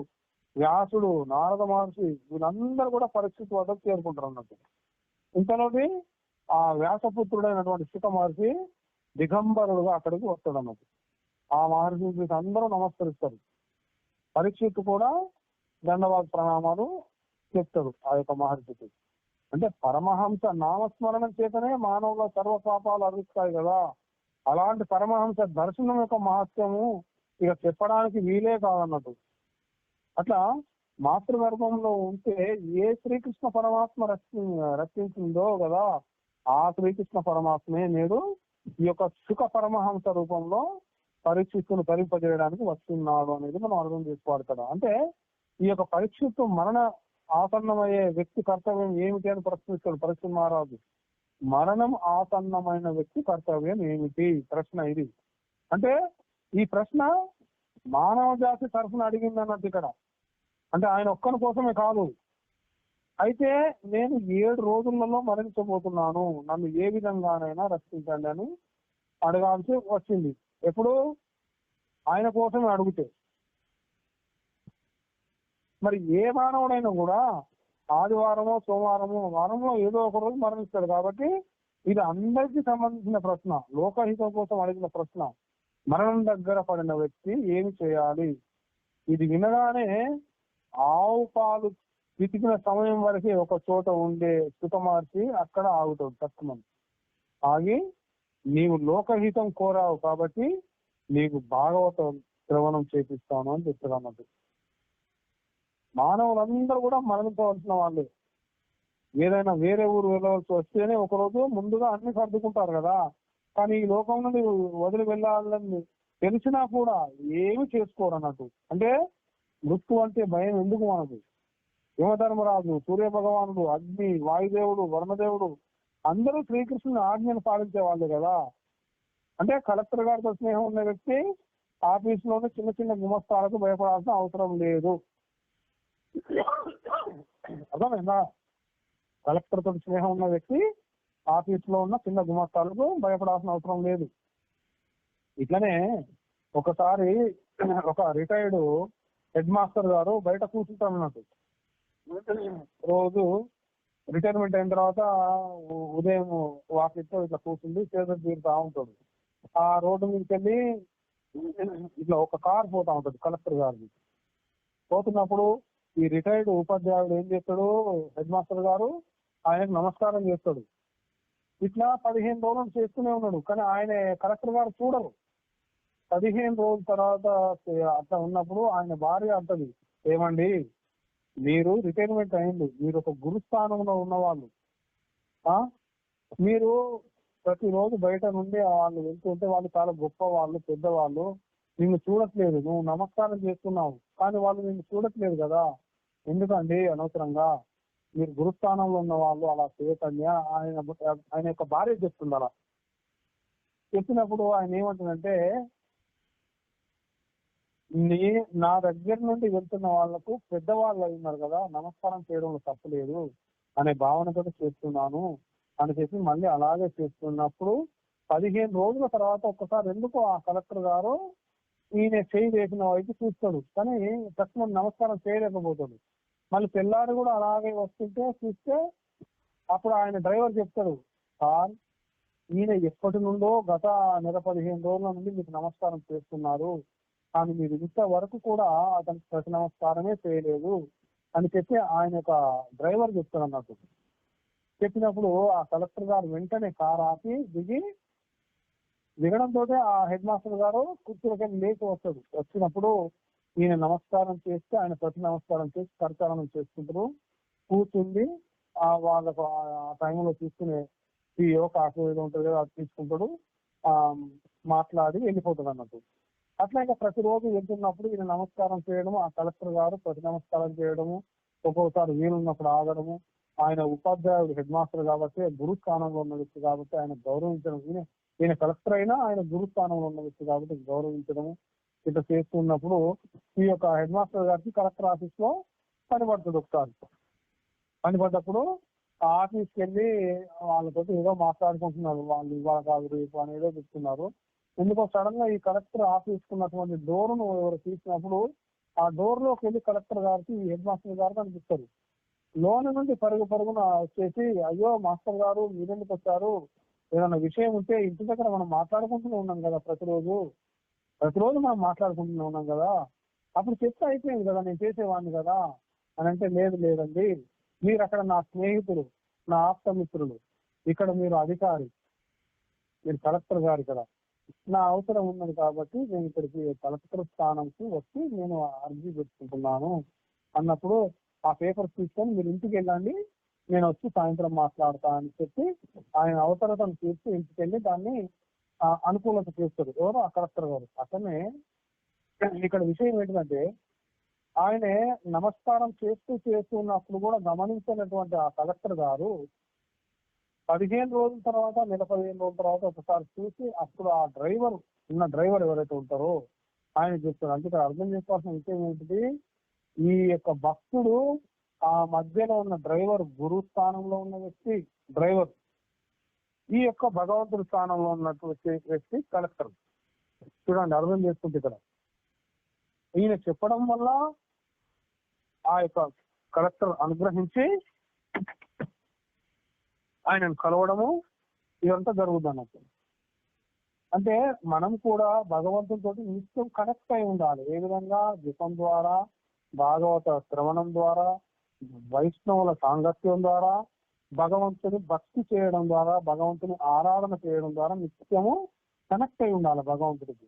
వ్యాసుడు, నారద మహర్షి, వీళ్ళందరూ కూడా పరీక్షిత్ వద్దకు చేరుకుంటారు అన్నట్టు. ఇంతలోకి ఆ వ్యాసపుత్రుడైనటువంటి శుక మహర్షి దిగంబరుడుగా అక్కడికి వస్తాడు అన్నట్టు. ఆ మహర్షి అందరూ నమస్కరిస్తారు. పరీక్షిత్ కూడా దండవాద ప్రణామాలు చెప్తాడు ఆ యొక్క మహర్షికి. అంటే పరమహంస నామస్మరణం చేతనే మానవుల సర్వ పాపాలు అరుస్తాయి కదా, అలాంటి పరమహంస దర్శనం యొక్క మహత్యము ఇక చెప్పడానికి వీలే కాదన్నట్టు. అట్లా మాతృగర్భంలో ఉంటే ఏ శ్రీకృష్ణ పరమాత్మ రక్షించిందో కదా, ఆ శ్రీకృష్ణ పరమాత్మే నేడు ఈ యొక్క సుఖ పరమహంస రూపంలో పరీక్షిత్తును తరింపజేయడానికి వస్తున్నాడు అనేది మనం అర్థం చేసుకోవాలి కదా. అంటే ఈ యొక్క పరీక్షిత్తు మరణ ఆసన్నమయ్యే వ్యక్తి కర్తవ్యం ఏమిటి అని ప్రశ్నిస్తాడు పరీక్ష మహారాజు. మరణం ఆసన్నమైన వ్యక్తి కర్తవ్యం ఏమిటి? ప్రశ్న ఇది. అంటే ఈ ప్రశ్న మానవ జాతి తరఫున అడిగింది అన్నట్టు ఇక్కడ. అంటే ఆయన ఒక్కని కోసమే కాదు, అయితే నేను 7 రోజులలో మరణించబోతున్నాను, నన్ను ఏ విధంగానైనా రక్షించండి అని అడగాల్సి వచ్చింది. ఎప్పుడు? ఆయన కోసమే అడిగితే. మరి ఏ మానవుడైనా కూడా ఆదివారమో సోమవారమో వారంలో ఏదో ఒక రోజు మరణిస్తాడు. కాబట్టి ఇది అందరికీ సంబంధించిన ప్రశ్న, లోకహితం కోసం అడిగిన ప్రశ్న. మరణం దగ్గర పడిన వ్యక్తి ఏమి చేయాలి? ఇది వినగానే ఆవు పాలు పితికిన సమయం వరకే ఒక చోట ఉండే సుతమార్చి అక్కడ ఆగుతాడు. తక్కువ ఆగి, నీవు లోకహితం కోరావు కాబట్టి నీకు భాగవతం శ్రవణం చేపిస్తాను అని చెప్తాడు అన్నట్టు. మానవులందరూ కూడా మరణించవలసిన వాళ్ళే. ఏదైనా వేరే ఊరు వెళ్ళవలసి వస్తేనే ఒకరోజు ముందుగా అన్ని సర్దుకుంటారు కదా. కానీ ఈ లోకం నుండి వదిలి వెళ్ళాలని తెలిసినా కూడా ఏమి చేసుకోరు అన్నట్టు. అంటే మృत्यు అంటే భయం ఎందుకు మనకు? యమధర్మరాజు, సూర్య భగవానుడు, అగ్ని, వాయుదేవుడు, వరుణదేవుడు అందరూ శ్రీకృష్ణుని ఆజ్ఞను పాలించే వాళ్ళే కదా. అంటే కలెక్టర్ గారితో స్నేహం ఉన్న వ్యక్తి ఆఫీసులోని చిన్న చిన్న గుమస్తాలకు భయపడాల్సిన అవసరం లేదు. అర్థమైందా? కలెక్టర్ తోటి స్నేహం ఉన్న వ్యక్తి ఆఫీసులో ఉన్న చిన్న గుమస్తాలకు భయపడాల్సిన అవసరం లేదు. ఇట్లనే ఒకసారి ఒక రిటైర్డ్ హెడ్ మాస్టర్ గారు బయట కూర్చుంటారు అన్నట్టు. రోజు రిటైర్మెంట్ అయిన తర్వాత ఉదయం వాకిట్లో ఇట్లా కూర్చుండి చేతులు తీరుతా ఉంటాడు. ఆ రోడ్డు మీదకి వెళ్ళి ఇట్లా ఒక కార్ పోతా ఉంటది కలెక్టర్ గారిది. పోతున్నప్పుడు ఈ రిటైర్డ్ ఉపాధ్యాయుడు ఏం చేస్తాడు, హెడ్ మాస్టర్ గారు ఆయనకు నమస్కారం చేస్తాడు. ఇట్లా 15 రోజులు చేస్తూనే ఉన్నాడు. కానీ ఆయన కలెక్టర్ గారు చూడరు. 15 రోజుల తర్వాత అట్లా ఉన్నప్పుడు ఆయన భార్య అంటది, ఏమండి మీరు రిటైర్మెంట్ అయింది, మీరు ఒక గురుస్థానంలో ఉన్నవాళ్ళు, మీరు ప్రతిరోజు బయట నుండి వాళ్ళు వెళ్తుంటే వాళ్ళు చాలా గొప్ప వాళ్ళు, పెద్దవాళ్ళు, నిన్ను చూడట్లేదు, నువ్వు నమస్కారం చేస్తున్నావు కానీ వాళ్ళు నిన్ను చూడట్లేదు కదా, ఎందుకండి అనవసరంగా, మీరు గురుస్థానంలో ఉన్న వాళ్ళు అలా చేయకండి ఆయన యొక్క భార్య చెప్తుంది. అలా చెప్పినప్పుడు ఆయన ఏమంటుందంటే, నా దగ్గర నుండి వెళ్తున్న వాళ్లకు పెద్దవాళ్ళు అయి ఉన్నారు కదా, నమస్కారం చేయడంలో తప్పలేదు అనే భావనతో చేస్తున్నాను అని చెప్పి మళ్ళీ అలాగే చేస్తున్నప్పుడు 15 రోజుల తర్వాత ఒక్కసారి ఎందుకు ఆ కలెక్టర్ గారు ఈయన చేయి వేసిన వైపు చూస్తాడు, కానీ తక్కువ నమస్కారం చేయలేకపోతాడు. మళ్ళీ తెల్లారి కూడా అలాగే వస్తుంటే చూస్తే అప్పుడు ఆయన డ్రైవర్ చెప్తాడు, సార్ ఈయన ఎప్పటి నుండో గత నెల 15 రోజుల నుండి మీకు నమస్కారం చేస్తున్నారు, కానీ మీరు ఇంతవరకు కూడా అతనికి ప్రతి నమస్కారమే చేయలేదు అని చెప్పి ఆయన యొక్క డ్రైవర్ చెప్తాడు అన్నట్టు. చెప్పినప్పుడు ఆ కలెక్టర్ గారు వెంటనే కార్ ఆపి దిగడంతో ఆ హెడ్ మాస్టర్ గారు కుర్చీలకి లేచి వస్తాడు. వచ్చినప్పుడు ఈయన నమస్కారం చేస్తే ఆయన ప్రతి నమస్కారం చేసి కరచాలనం చేసుకుంటారు. కూర్చుంది వాళ్ళకు ఆ టైంలో తీసుకునే టీయో కాఫీ ఏదో ఉంటుంది కదా అది తీసుకుంటాడు, మాట్లాడి వెళ్ళిపోతాడు అన్నట్టు. అట్లా ఇంకా ప్రతిరోజు వెళ్తున్నప్పుడు ఈయన నమస్కారం చేయడము, ఆ కలెక్టర్ గారు ప్రతి నమస్కారం చేయడము, ఒక్కొక్కసారి వీలున్నప్పుడు ఆగడము. ఆయన ఉపాధ్యాయుడు హెడ్ మాస్టర్ కాబట్టి గురు స్థానంలో ఉన్న వ్యక్తి కాబట్టి ఆయన గౌరవించడం, ఈయన కలెక్టర్ అయినా ఆయన గురు స్థానంలో ఉన్న వ్యక్తి కాబట్టి గౌరవించడము ఇట్లా చేస్తున్నప్పుడు ఈ యొక్క హెడ్ మాస్టర్ గారికి కలెక్టర్ ఆఫీస్ లో పని పడుతుంది. ఒకసారి పని పడ్డప్పుడు ఆ ఆఫీస్కి వెళ్ళి వాళ్ళతో ఏదో మాట్లాడుకుంటున్నారు, వాళ్ళు ఇవాళ కాదు రేపు అని ఏదో చెప్తున్నారు. ఎందుకో సడన్ గా ఈ కలెక్టర్ ఆఫీస్ కున్నటువంటి డోర్ను ఎవరు తీసినప్పుడు ఆ డోర్ లోకి వెళ్ళి కలెక్టర్ గారికి హెడ్ మాస్టర్ గారు కనిపిస్తారు. లోన్ నుండి పరుగున వచ్చేసి, అయ్యో మాస్టర్ గారు మీరెందుకు వచ్చారు, ఏదైనా విషయం ఉంటే ఇంటి దగ్గర మనం మాట్లాడుకుంటూనే ఉన్నాం కదా, ప్రతిరోజు మనం మాట్లాడుకుంటూనే ఉన్నాం కదా, అప్పుడు చెప్తే అయిపోయింది కదా, నేను చేసేవాడిని కదా అని అంటే, లేదండి మీరు అక్కడ నా స్నేహితులు, నా ఆప్తమిత్రులు, ఇక్కడ మీరు అధికారి, మీరు కలెక్టర్ గారు, ఇక్కడ నా అవసరం ఉన్నది కాబట్టి నేను ఇక్కడికి కలెక్టర్ స్థానంకి వచ్చి నేను అర్జీ పెట్టుకుంటున్నాను అన్నప్పుడు ఆ పేపర్స్ తీసుకొని మీరు ఇంటికి వెళ్ళండి, నేను వచ్చి సాయంత్రం మాట్లాడతా అని చెప్పి ఆయన అవసరతను తీర్చి ఇంటికి వెళ్ళి దాన్ని అనుకూలత చేస్తారు. ఎవరు? ఆ కలెక్టర్ గారు. అతనే ఇక్కడ విషయం ఏంటంటే, ఆయనే నమస్కారం చేస్తున్నప్పుడు కూడా గమనించినటువంటి ఆ కలెక్టర్ గారు 15 రోజుల తర్వాత, నెల 15 రోజుల తర్వాత ఒకసారి చూసి అప్పుడు ఆ డ్రైవర్ ఎవరైతే ఉంటారో ఆయన చెప్తారు. అంటే ఇక్కడ అర్థం చేసుకోవాల్సిన విషయం ఏంటిది, ఈ యొక్క భక్తుడు ఆ మధ్యలో ఉన్న డ్రైవర్ గురు స్థానంలో ఉన్న వ్యక్తి డ్రైవర్, ఈ యొక్క భగవంతుడి స్థానంలో ఉన్నటువంటి వ్యక్తి కలెక్టర్. చూడండి, అర్థం చేసుకుంటే ఇక్కడ ఈయన చెప్పడం వల్ల ఆ యొక్క కలెక్టర్ అనుగ్రహించి ఆయనను కలవడము ఇదంతా జరుగుతుంది అన్నట్టు. అంటే మనం కూడా భగవంతునితో నిత్యం కనెక్ట్ అయి ఉండాలి. ఏ విధంగా? జపం ద్వారా, భాగవత శ్రవణం ద్వారా, వైష్ణవుల సాంగత్యం ద్వారా, భగవంతుని భక్తి చేయడం ద్వారా, భగవంతుని ఆరాధన చేయడం ద్వారా నిత్యము కనెక్ట్ అయి ఉండాలి భగవంతుడికి.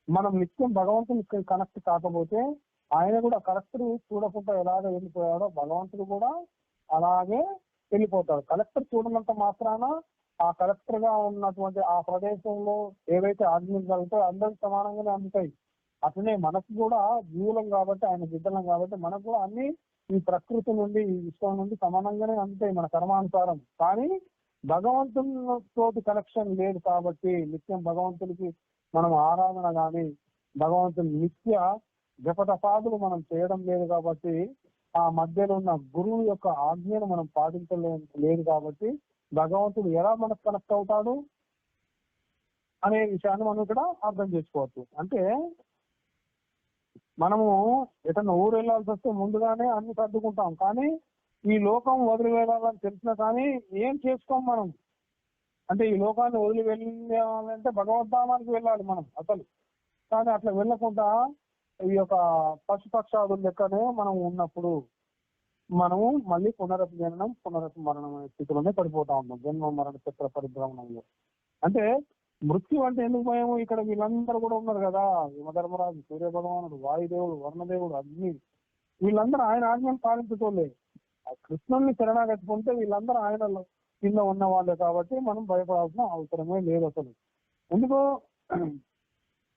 మనం నిత్యం భగవంతుని కనెక్ట్ కాకపోతే ఆయన కూడా కలెక్టర్ చూడకుండా ఎలాగ వెళ్ళిపోయాడో భగవంతుడు కూడా అలాగే వెళ్ళిపోతాడు. కలెక్టర్ చూడనంత మాత్రాన ఆ కలెక్టర్ గా ఉన్నటువంటి ఆ ప్రదేశంలో ఏవైతే ఆజ్ఞలు జరుగుతాయో అందరికి సమానంగానే అందుతాయి. అట్లనే మనకు కూడా జీవులం కాబట్టి, ఆయన బిడ్డలం కాబట్టి మనకు కూడా అన్ని ఈ ప్రకృతి నుండి, ఈ విశ్వం నుండి సమానంగానే అందుతాయి మన కర్మానుసారం. కానీ భగవంతునితోటి కనెక్షన్ లేదు కాబట్టి, నిత్యం భగవంతుడికి మనం ఆరాధన కానీ, భగవంతుని నిత్య జపతపాదులు మనం చేయడం లేదు కాబట్టి, ఆ మధ్యలో ఉన్న గురువు యొక్క ఆజ్ఞను మనం పాటించలేదు కాబట్టి భగవంతుడు ఎలా మనకు కనెక్ట్ అవుతాడు అనే విషయాన్ని మనం ఇక్కడ అర్థం చేసుకోవచ్చు. అంటే మనము ఎటన్నా ఊరు వెళ్ళాల్సి వస్తే ముందుగానే అన్ని సర్దుకుంటాం, కానీ ఈ లోకం వదిలి వెళ్ళాలని తెలిసినా కానీ ఏం చేసుకోం మనం. అంటే ఈ లోకాన్ని వదిలి వెళ్ళాలంటే భగవద్ధామానికి వెళ్ళాలి మనం అసలు. కానీ అట్లా వెళ్ళకుండా ఈ యొక్క పశుపక్షాదుల లెక్కనే మనం ఉన్నప్పుడు మనము మళ్ళీ పునరపజననం పునరపమరణం అనే స్థితిలోనే పడిపోతా ఉన్నాం, జన్మ మరణ చక్ర పరిభ్రమణంలో. అంటే మృత్యు అంటే ఎందుకు భయము? ఇక్కడ వీళ్ళందరూ కూడా ఉన్నారు కదా, యమధర్మరాజు, సూర్య భగవానుడు, వాయుదేవుడు, వర్ణదేవుడు, అగ్ని, వీళ్ళందరూ ఆయన ఆజ్ఞను పాలించుకోలే. కృష్ణుల్ని శరణాగతికుంటే వీళ్ళందరూ ఆయన కింద ఉన్న వాళ్ళే కాబట్టి మనం భయపడాల్సిన అవసరమే లేదు అసలు. ఎందుకు?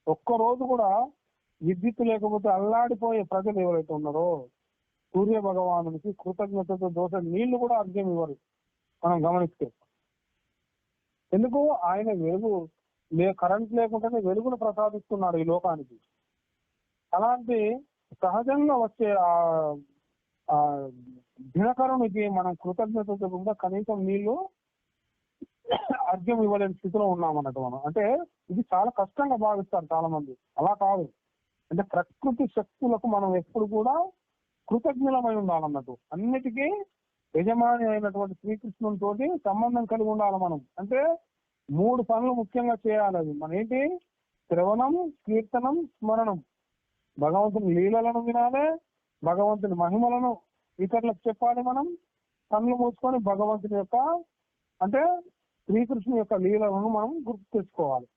ఒక్కరోజు కూడా విద్యుత్ లేకపోతే అల్లాడిపోయే ప్రజలు ఎవరైతే ఉన్నారో సూర్య భగవానునికి కృతజ్ఞతతో దోష నీళ్లు కూడా అర్ఘ్యం ఇవ్వరు మనం గమనిస్తే. ఎందుకు? ఆయన వెలుగు కరెంట్ లేకుండానే వెలుగును ప్రసాదిస్తున్నాడు ఈ లోకానికి. అలాంటి సహజంగా వచ్చే ఆ దినకరునికి మనం కృతజ్ఞతతో కూడా కనీసం నీళ్లు అర్ఘ్యం ఇవ్వలేని స్థితిలో ఉన్నాం అన్నట్టు మనం. అంటే ఇది చాలా కష్టంగా భావిస్తారు చాలా మంది. అలా కాదు. అంటే ప్రకృతి శక్తులకు మనం ఎప్పుడు కూడా కృతజ్ఞులమై ఉండాలన్నట్టు. అన్నిటికీ యజమాని అయినటువంటి శ్రీకృష్ణునితోటి సంబంధం కలిగి ఉండాలి మనం. అంటే 3 పనులు ముఖ్యంగా చేయాలి. అది మన ఏంటి? శ్రవణం, కీర్తనం, స్మరణం. భగవంతుని లీలలను వినాలి, భగవంతుని మహిమలను ఇతరులకు చెప్పాలి. మనం కళ్ళు మూసుకొని భగవంతుని యొక్క అంటే శ్రీకృష్ణుని యొక్క లీలలను మనం గుర్తు తెచ్చుకోవాలి.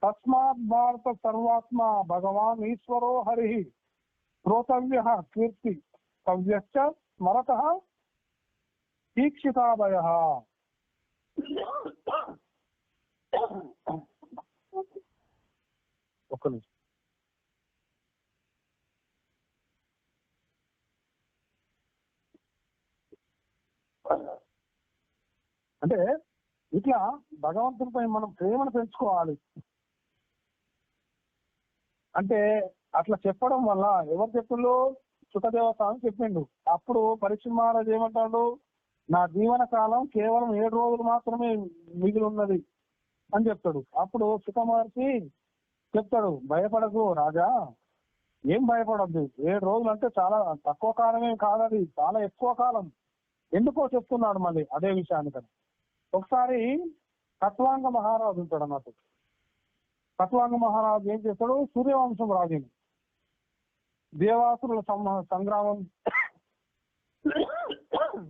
తస్మాత్ భారత సర్వాత్మ భగవాన్ ఈశ్వరో హరి శ్రోతవ్య కీర్తి కవ్యశ్చ స్మరత దీక్షితాభయ. ఒక్క నిమిషం. అంటే ఇట్లా భగవంతునిపై మనం ప్రేమను పెంచుకోవాలి. అంటే అట్లా చెప్పడం వల్ల ఎవరు చెప్పిండు? సుఖదేవత అని చెప్పిండు. అప్పుడు పరీక్ష మహారాజు ఏమంటాడు? నా జీవన కాలం కేవలం 7 రోజులు మాత్రమే మిగిలి ఉన్నది అని చెప్తాడు. అప్పుడు సుఖ మహర్షి చెప్తాడు, భయపడకు రాజా, ఏం భయపడద్దు. 7 రోజులు అంటే చాలా తక్కువ కాలమే కాదది, చాలా ఎక్కువ కాలం. ఎందుకో చెప్తున్నాడు మళ్ళీ అదే విషయాన్ని కదా. ఒకసారి కట్వాంగ మహారాజు ఉంటాడు అన్నట్టు. కట్వాంగ మహారాజు ఏం చేస్తాడు? సూర్యవంశం రాజుని దేవాసురుల సంగ్రామం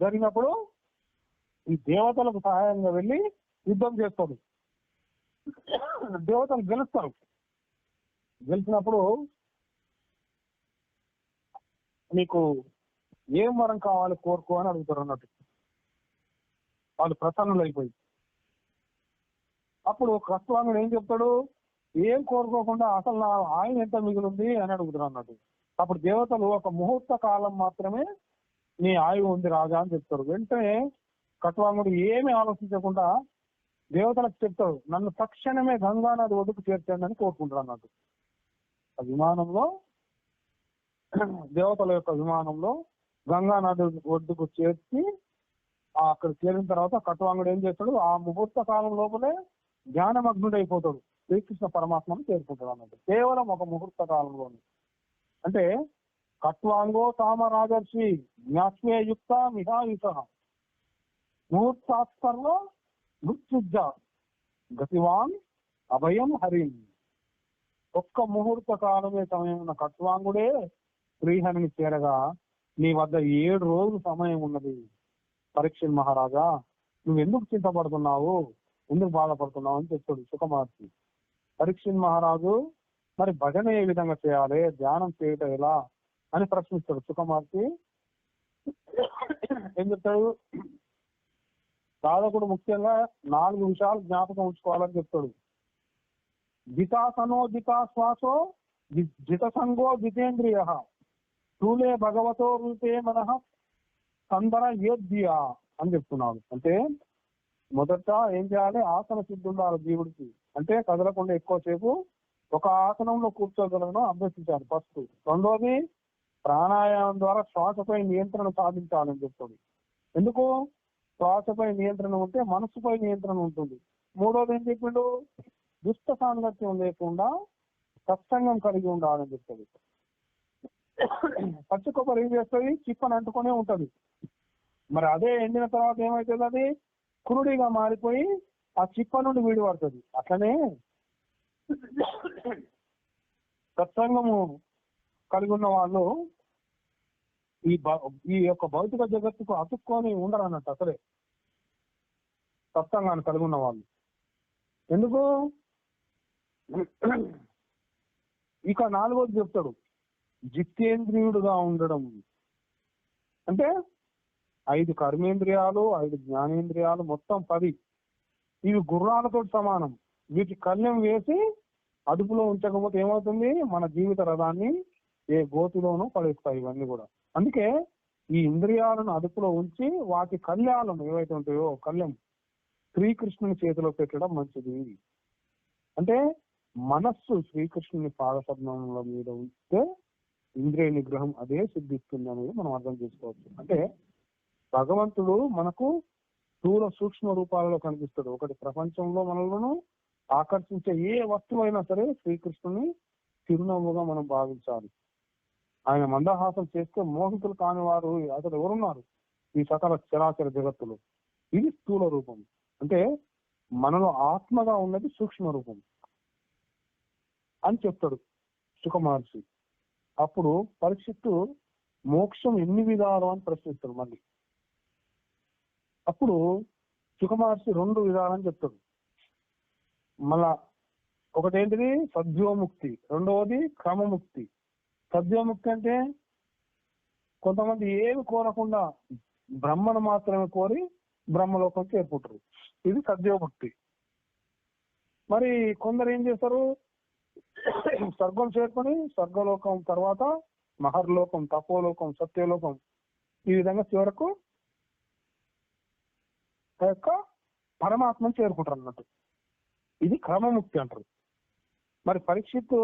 జరిగినప్పుడు ఈ దేవతలకు సహాయంగా వెళ్ళి యుద్ధం చేస్తాడు. దేవతలు గెలుస్తారు. గెలిచినప్పుడు నీకు ఏం వరం కావాలి కోరుకో అని అడుగుతారు అన్నట్టు. వాళ్ళు ప్రసన్నులైపోయి అప్పుడు కృష్ణుడు ఏం చెప్తాడు? ఏం కోరుకోకుండా అసలు నా ఆయన ఎంత మిగిలింది అని అడుగుతున్నాడు అన్నట్టు. అప్పుడు దేవతలు ఒక ముహూర్త కాలం మాత్రమే నీ ఆయువు ఉంది రాజా అని చెప్తారు. వెంటనే కట్వాంగుడు ఏమి ఆలోచించకుండా దేవతలకు చెప్తాడు, నన్ను తక్షణమే గంగా నది ఒడ్డుకు చేర్చండి అని కోరుకుంటాడు అన్నట్టు. ఆ విమానంలో దేవతల యొక్క విమానంలో గంగా నది ఒడ్డుకు చేర్చి అక్కడ చేరిన తర్వాత కట్వాంగుడు ఏం చేస్తాడు, ఆ ముహూర్త కాలం లోపలే జ్ఞానమగ్నుడైపోతాడు, శ్రీకృష్ణ పరమాత్మను చేరుకుంటాడు అన్నట్టు, కేవలం ఒక ముహూర్త కాలంలోనే. అంటే కట్వాంగో తామ రాజర్షి జ్ఞాస్వే యుక్త మిహాయుష ముహూర్తాత్సర్వ మృత్యుజ గతివాన్ అభయం హరిం. ఒక్క ముహూర్త కాలమే సమయం ఉన్న కట్వాంగుడే శ్రీహరిని చేరగా నీ వద్ద 7 రోజులు సమయం ఉన్నది. పరీక్ష మహారాజా, నువ్వు ఎందుకు చింతపడుతున్నావు, ఎందుకు బాధపడుతున్నావు అని చెప్తాడు సుఖమహర్షి. పరీక్ష మహారాజు మరి భజన ఏ విధంగా చేయాలి, ధ్యానం చేయటం ఎలా అని ప్రశ్నిస్తాడు. సుఖమహర్షి ఏం చెప్తాడు, సాధకుడు ముఖ్యంగా 4 విషయాలు జ్ఞాపకం ఉంచుకోవాలని చెప్తాడు. జితాసనో జితాశ్వాసో జితసంగో జితేంద్రియ స్థూలే భగవతో రూపే మనః సందర యోధ్య అని చెప్తున్నాడు. అంటే మొదట ఏం చేయాలి, ఆసన సిద్ధి ఉండాలి జీవుడికి. అంటే కదలకుండా ఎక్కువసేపు ఒక ఆసనంలో కూర్చోగలను అభ్యసించాలి ఫస్ట్. రెండోది ప్రాణాయామం ద్వారా శ్వాసపై నియంత్రణ సాధించాలని చెప్తాడు. ఎందుకు, శ్వాసపై నియంత్రణ ఉంటే మనస్సుపై నియంత్రణ ఉంటుంది. మూడోది ఏం చెప్పిండు, దుష్ట సాంగత్యం లేకుండా సత్సంగం కలిగి ఉండాలని చెప్తాడు. పచ్చి కొబ్బరి ఏం చేస్తుంది, చిప్పని అంటుకునే ఉంటది. మరి అదే ఎండిన తర్వాత ఏమవుతుంది, అది కురుడిగా మారిపోయి ఆ చిప్ప నుండి విడిపడుతుంది. అట్లనే సత్సంగము కలిగి ఉన్న వాళ్ళు ఈ యొక్క భౌతిక జగత్తుకు అతుక్కొని ఉండరు అన్నట్టు అసలే సత్సంగాన్ని కలిగి ఉన్న వాళ్ళు. ఎందుకు, ఇక 4వది చెప్తాడు, జితేంద్రియుడుగా ఉండడం. అంటే 5 కర్మేంద్రియాలు, 5 జ్ఞానేంద్రియాలు, మొత్తం 10. ఇవి గుర్రాలతో సమానం. వీటి కళ్యం వేసి అదుపులో ఉంచకపోతే ఏమవుతుంది, మన జీవిత రథాన్ని ఏ గోతిలోనూ పడేస్తాయి ఇవన్నీ కూడా. అందుకే ఈ ఇంద్రియాలను అదుపులో ఉంచి వాటి కళ్యాలను ఏవైతే ఉంటాయో కళ్యం శ్రీకృష్ణుని చేతిలో పెట్టడం మంచిది. అంటే మనస్సు శ్రీకృష్ణుని పాదపద్మముల మీద ఉంచితే ఇంద్రియ నిగ్రహం అదే సిద్ధిస్తుంది అనేది మనం అర్థం చేసుకోవచ్చు. అంటే భగవంతుడు మనకు స్థూల సూక్ష్మ రూపాలలో కనిపిస్తాడు. ఒకటి ప్రపంచంలో మనలను ఆకర్షించే ఏ వస్తువైనా సరే శ్రీకృష్ణుని చిరునవ్వుగా మనం భావించాలి. ఆయన మందహాసం చేస్తే మోహితులు కాని వారు అసలు ఎవరున్నారు ఈ సకల చరాచర జగత్తులో. ఇది స్థూల రూపం. అంటే మనలో ఆత్మగా ఉన్నది సూక్ష్మ రూపం అని చెప్తాడు సుఖమహర్షి. అప్పుడు పరీక్షిత్తు మోక్షం ఎన్ని విధాలు అని ప్రశ్నిస్తాడు మళ్ళీ. అప్పుడు సుఖమహర్షి 2 విధాలని చెప్తాడు. మళ్ళా ఒకటేంటిది సద్యోముక్తి, రెండవది క్రమముక్తి. సద్యోముక్తి అంటే కొంతమంది ఏమి కోరకుండా బ్రహ్మను మాత్రమే కోరి బ్రహ్మలోకం చేరుకుంటారు, ఇది సద్యోముక్తి. మరి కొందరు ఏం చేస్తారు, స్వర్గం చేరుకొని స్వర్గలోకం తర్వాత మహర్లోకం, తపోలోకం, సత్యలోకం, ఈ విధంగా చివరకు యొక్క పరమాత్మను చేరుకుంటారు అన్నట్టు. ఇది క్రమముక్తి అంటారు. మరి పరీక్షిత్తు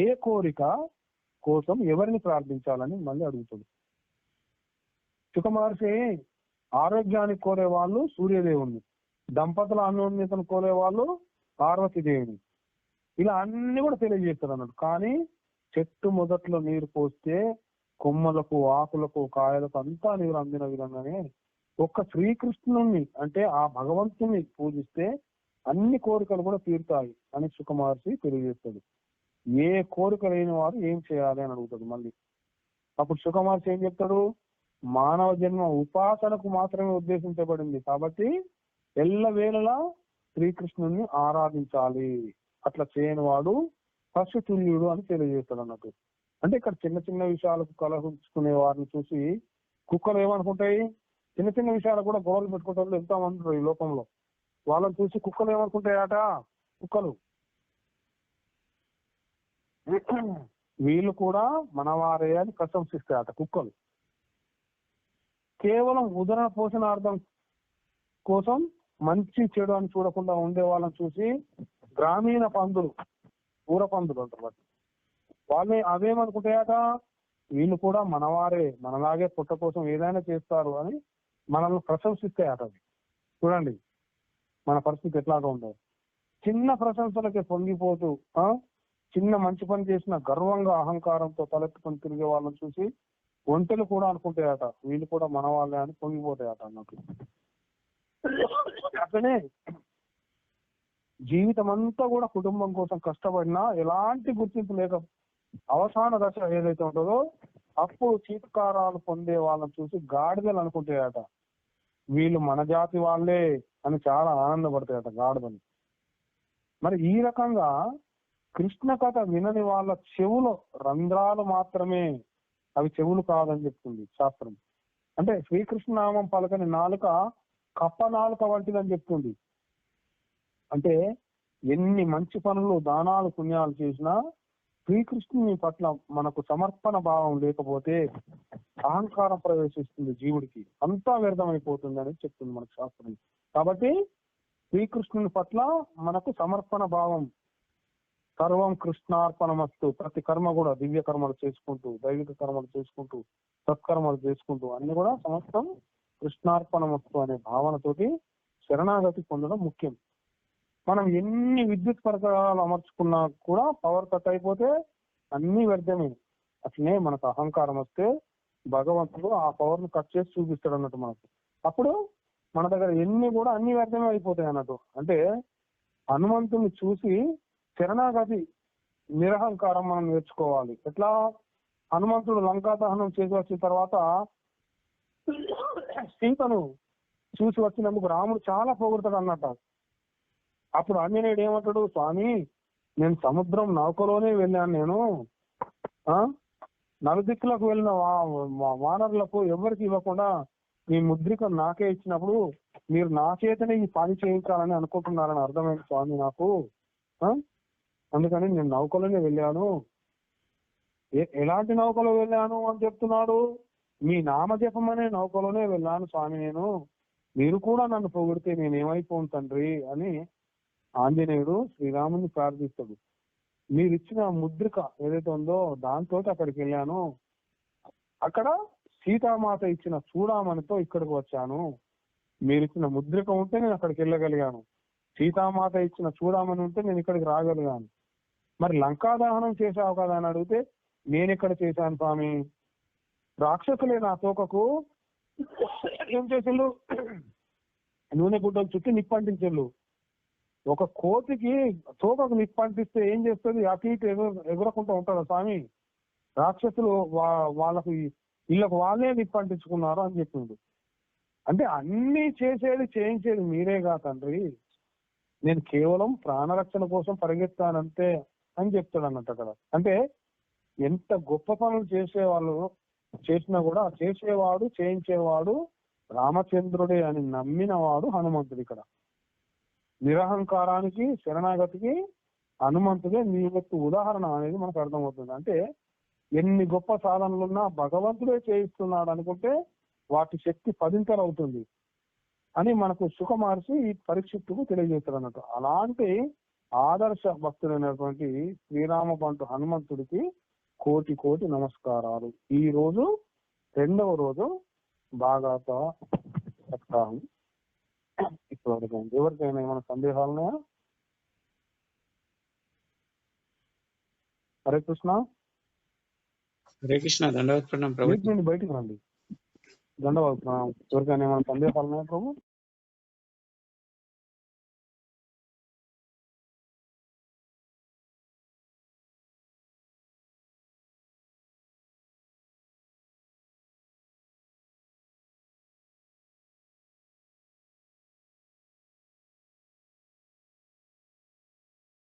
ఏ కోరిక కోసం ఎవరిని ప్రార్థించాలని మళ్ళీ అడుగుతాడు. సుఖమహర్షి ఆరోగ్యాన్ని కోరే వాళ్ళు సూర్యదేవుణ్ణి, దంపతుల అన్యోన్యతను కోరే వాళ్ళు పార్వతీదేవిని, ఇలా అన్ని కూడా తెలియజేస్తారు అన్నట్టు. కానీ చెట్టు మొదట్లో నీరు పోస్తే కొమ్మలకు, ఆకులకు, కాయలకు అంతా నీరు అందిన విధంగానే ఒక్క శ్రీకృష్ణుని అంటే ఆ భగవంతుని పూజిస్తే అన్ని కోరికలు కూడా తీరుతాయి అని సుఖమహర్షి తెలియజేస్తాడు. ఏ కోరిక లేని వారు ఏం చేయాలి అని అడుగుతాడు మళ్ళీ. అప్పుడు సుఖమహర్షి ఏం చెప్తాడు, మానవ జన్మ ఉపాసనకు మాత్రమే ఉద్దేశించబడింది కాబట్టి ఎల్లవేళలా శ్రీకృష్ణుని ఆరాధించాలి. అట్లా చేయని వాడు పశుతుల్యుడు అని తెలియజేస్తాడు అన్నట్టు. అంటే ఇక్కడ చిన్న చిన్న విషయాలకు కలహించుకునే వారిని చూసి కుక్కలు ఏమనుకుంటాయి, చిన్న చిన్న విషయాలు కూడా గొడవలు పెట్టుకుంటే ఎంతో మంది ఈ లోకంలో, వాళ్ళని చూసి కుక్కలు ఏమనుకుంటాయట, కుక్కలు వీళ్ళు కూడా మనవారే అని ప్రశంసిస్తాయట కుక్కలు. కేవలం ఉదర పోషణార్థం కోసం మంచి చెడు అని చూడకుండా ఉండే వాళ్ళని చూసి గ్రామీణ పందులు, ఊర పందులు అంటారు, వాళ్ళని అవేమనుకుంటాయట, వీళ్ళు కూడా మనవారే, మనలాగే పుట్ట కోసం ఏదైనా చేస్తారు అని మనల్ని ప్రశంసిస్తాయట. అవి చూడండి మన పరిస్థితి ఎట్లాగా ఉందో. చిన్న ప్రశంసలకి పొంగిపోతూ చిన్న మంచి పని చేసిన గర్వంగా అహంకారంతో తలెత్తుకొని తిరిగే వాళ్ళని చూసి ఒంటెలు కూడా అనుకుంటాయట, వీళ్ళు కూడా మన వాళ్ళే అని పొంగిపోతాయట అన్నట్టు. అట్లనే జీవితం అంతా కూడా కుటుంబం కోసం కష్టపడినా ఎలాంటి గుర్తింపు లేక అవసాన దశ ఏదైతే ఉంటుందో అప్పుడు చీత్కారాలు పొందే వాళ్ళని చూసి గాడిదలు అనుకుంటాయట, వీళ్ళు మన జాతి వాళ్ళే అని చాలా ఆనందపడతాయట గాడిదలు. మరి ఈ రకంగా కృష్ణ కథ వినని వాళ్ళ చెవులో రంధ్రాలు మాత్రమే, అవి చెవులు కాదని చెప్తుంది శాస్త్రం. అంటే శ్రీకృష్ణ నామం పలకని నాలుక కప్ప నాలుక వంటిదని చెప్తుంది. అంటే ఎన్ని మంచి పనులు దానాలు పుణ్యాలు చేసినా శ్రీకృష్ణుని పట్ల మనకు సమర్పణ భావం లేకపోతే అహంకారం ప్రవేశిస్తుంది జీవుడికి, అంతా వ్యర్థమైపోతుంది అని చెప్తుంది మనకు శాస్త్రం. కాబట్టి శ్రీకృష్ణుని పట్ల మనకు సమర్పణ భావం, సర్వం కృష్ణార్పణమస్తు, ప్రతి కర్మ కూడా దివ్య కర్మలు చేసుకుంటూ, దైవిక కర్మలు చేసుకుంటూ, సత్కర్మలు చేసుకుంటూ అన్ని కూడా సమస్తం కృష్ణార్పణమస్తు అనే భావనతోటి శరణాగతి పొందడం ముఖ్యం. మనం ఎన్ని విద్యుత్ పరికరాలు అమర్చుకున్నా కూడా పవర్ కట్ అయిపోతే అన్ని వ్యర్థమే. అట్లనే మనకు అహంకారం వస్తే భగవంతుడు ఆ పవర్ ను కట్ చేసి చూపిస్తాడు అన్నట్టు మనకు. అప్పుడు మన దగ్గర ఎన్ని కూడా అన్ని వ్యర్థమే అయిపోతాయి అన్నట్టు. అంటే హనుమంతుని చూసి శరణాగతి నిరహంకారం మనం నేర్చుకోవాలి. ఎట్లా? హనుమంతుడు లంకా దహనం చేసి వచ్చిన తర్వాత సీతను చూసి వచ్చినందుకు రాముడు చాలా పొగుడుతాడు అన్నట్టు. అప్పుడు ఆంజనేయుడు ఏమంటాడు, స్వామి నేను సముద్రం నౌకలోనే వెళ్ళాను, నేను నలుదిక్కులకు వెళ్ళిన వానరులకు ఎవరికి ఇవ్వకుండా మీ ముద్రిక నాకే ఇచ్చినప్పుడు మీరు నా చేతనే ఈ పని చేయించాలని అనుకుంటున్నారని అర్థమైంది స్వామి నాకు, అందుకని నేను నౌకలోనే వెళ్ళాను. ఎలాంటి నౌకలో వెళ్ళాను అని చెప్తున్నాడు, మీ నామజపం అనే నౌకలోనే వెళ్ళాను స్వామి నేను, మీరు కూడా నన్ను పొగిడితే నేనేమైపోను తండ్రి అని ఆంజనేయుడు శ్రీరాముని ప్రార్థిస్తాడు. మీరు ఇచ్చిన ముద్రిక ఏదైతే ఉందో దాంతో అక్కడికి వెళ్ళాను, అక్కడ సీతామాత ఇచ్చిన చూడామణితో ఇక్కడికి వచ్చాను, మీరు ఇచ్చిన ముద్రిక ఉంటే నేను అక్కడికి వెళ్ళగలిగాను, సీతామాత ఇచ్చిన చూడామణి ఉంటే నేను ఇక్కడికి రాగలిగాను. మరి లంకా దహనం చేశావు కదా అని అడిగితే నేను ఎక్కడ చేశాను స్వామి, రాక్షసులే నా తోకకు ఏం చేసిండు, నూనె గుడ్డలు చుట్టి నిప్పంటించు. ఒక కోతికి తోకకు నిప్పంటిస్తే ఏం చేస్తుంది, అటు ఇటు ఎగురకుండా ఉంటాడు స్వామి, రాక్షసులు వాళ్ళకు వీళ్ళకు వాళ్ళే నిప్పంటించుకున్నారు అని చెప్పిండు. అంటే అన్ని చేయించేది మీరేగా తండ్రి, నేను కేవలం ప్రాణరక్షణ కోసం పరిగెత్తానంతే అని చెప్తాడు అన్నట్టు అక్కడ. అంటే ఎంత గొప్ప పనులు చేసేవాళ్ళు చేసినా కూడా చేసేవాడు చేయించేవాడు రామచంద్రుడే అని నమ్మిన వాడు హనుమంతుడు. ఇక్కడ నిరహంకారానికి శరణాగతికి హనుమంతుడే నియమెత్తు ఉదాహరణ అనేది మనకు అర్థమవుతుంది. అంటే ఎన్ని గొప్ప సాధనలున్నా భగవంతుడే చేయిస్తున్నాడు అనుకుంటే వాటి శక్తి పదింతలు అవుతుంది అని మనకు సుఖమహర్షి ఈ పరీక్షిత్తుకు తెలియజేస్తాడు అన్నట్టు. అలాంటి ఆదర్శ భక్తుడైనటువంటి శ్రీరామ బంటు హనుమంతుడికి కోటి కోటి నమస్కారాలు. ఈ రోజు 2వ రోజు భాగవత సప్తాహం ఇప్పటివరకు. ఎవరికైనా ఏమైనా సందేహాలు ఉన్నాయా? హరే కృష్ణ. హరే కృష్ణ. దండవత్ ప్రణామం ప్రభు. బయటికి రండి. దండవత్ ప్రణామం. ఎవరికైనా ఏమైనా సందేహాలు ఉన్నాయా ప్రభు?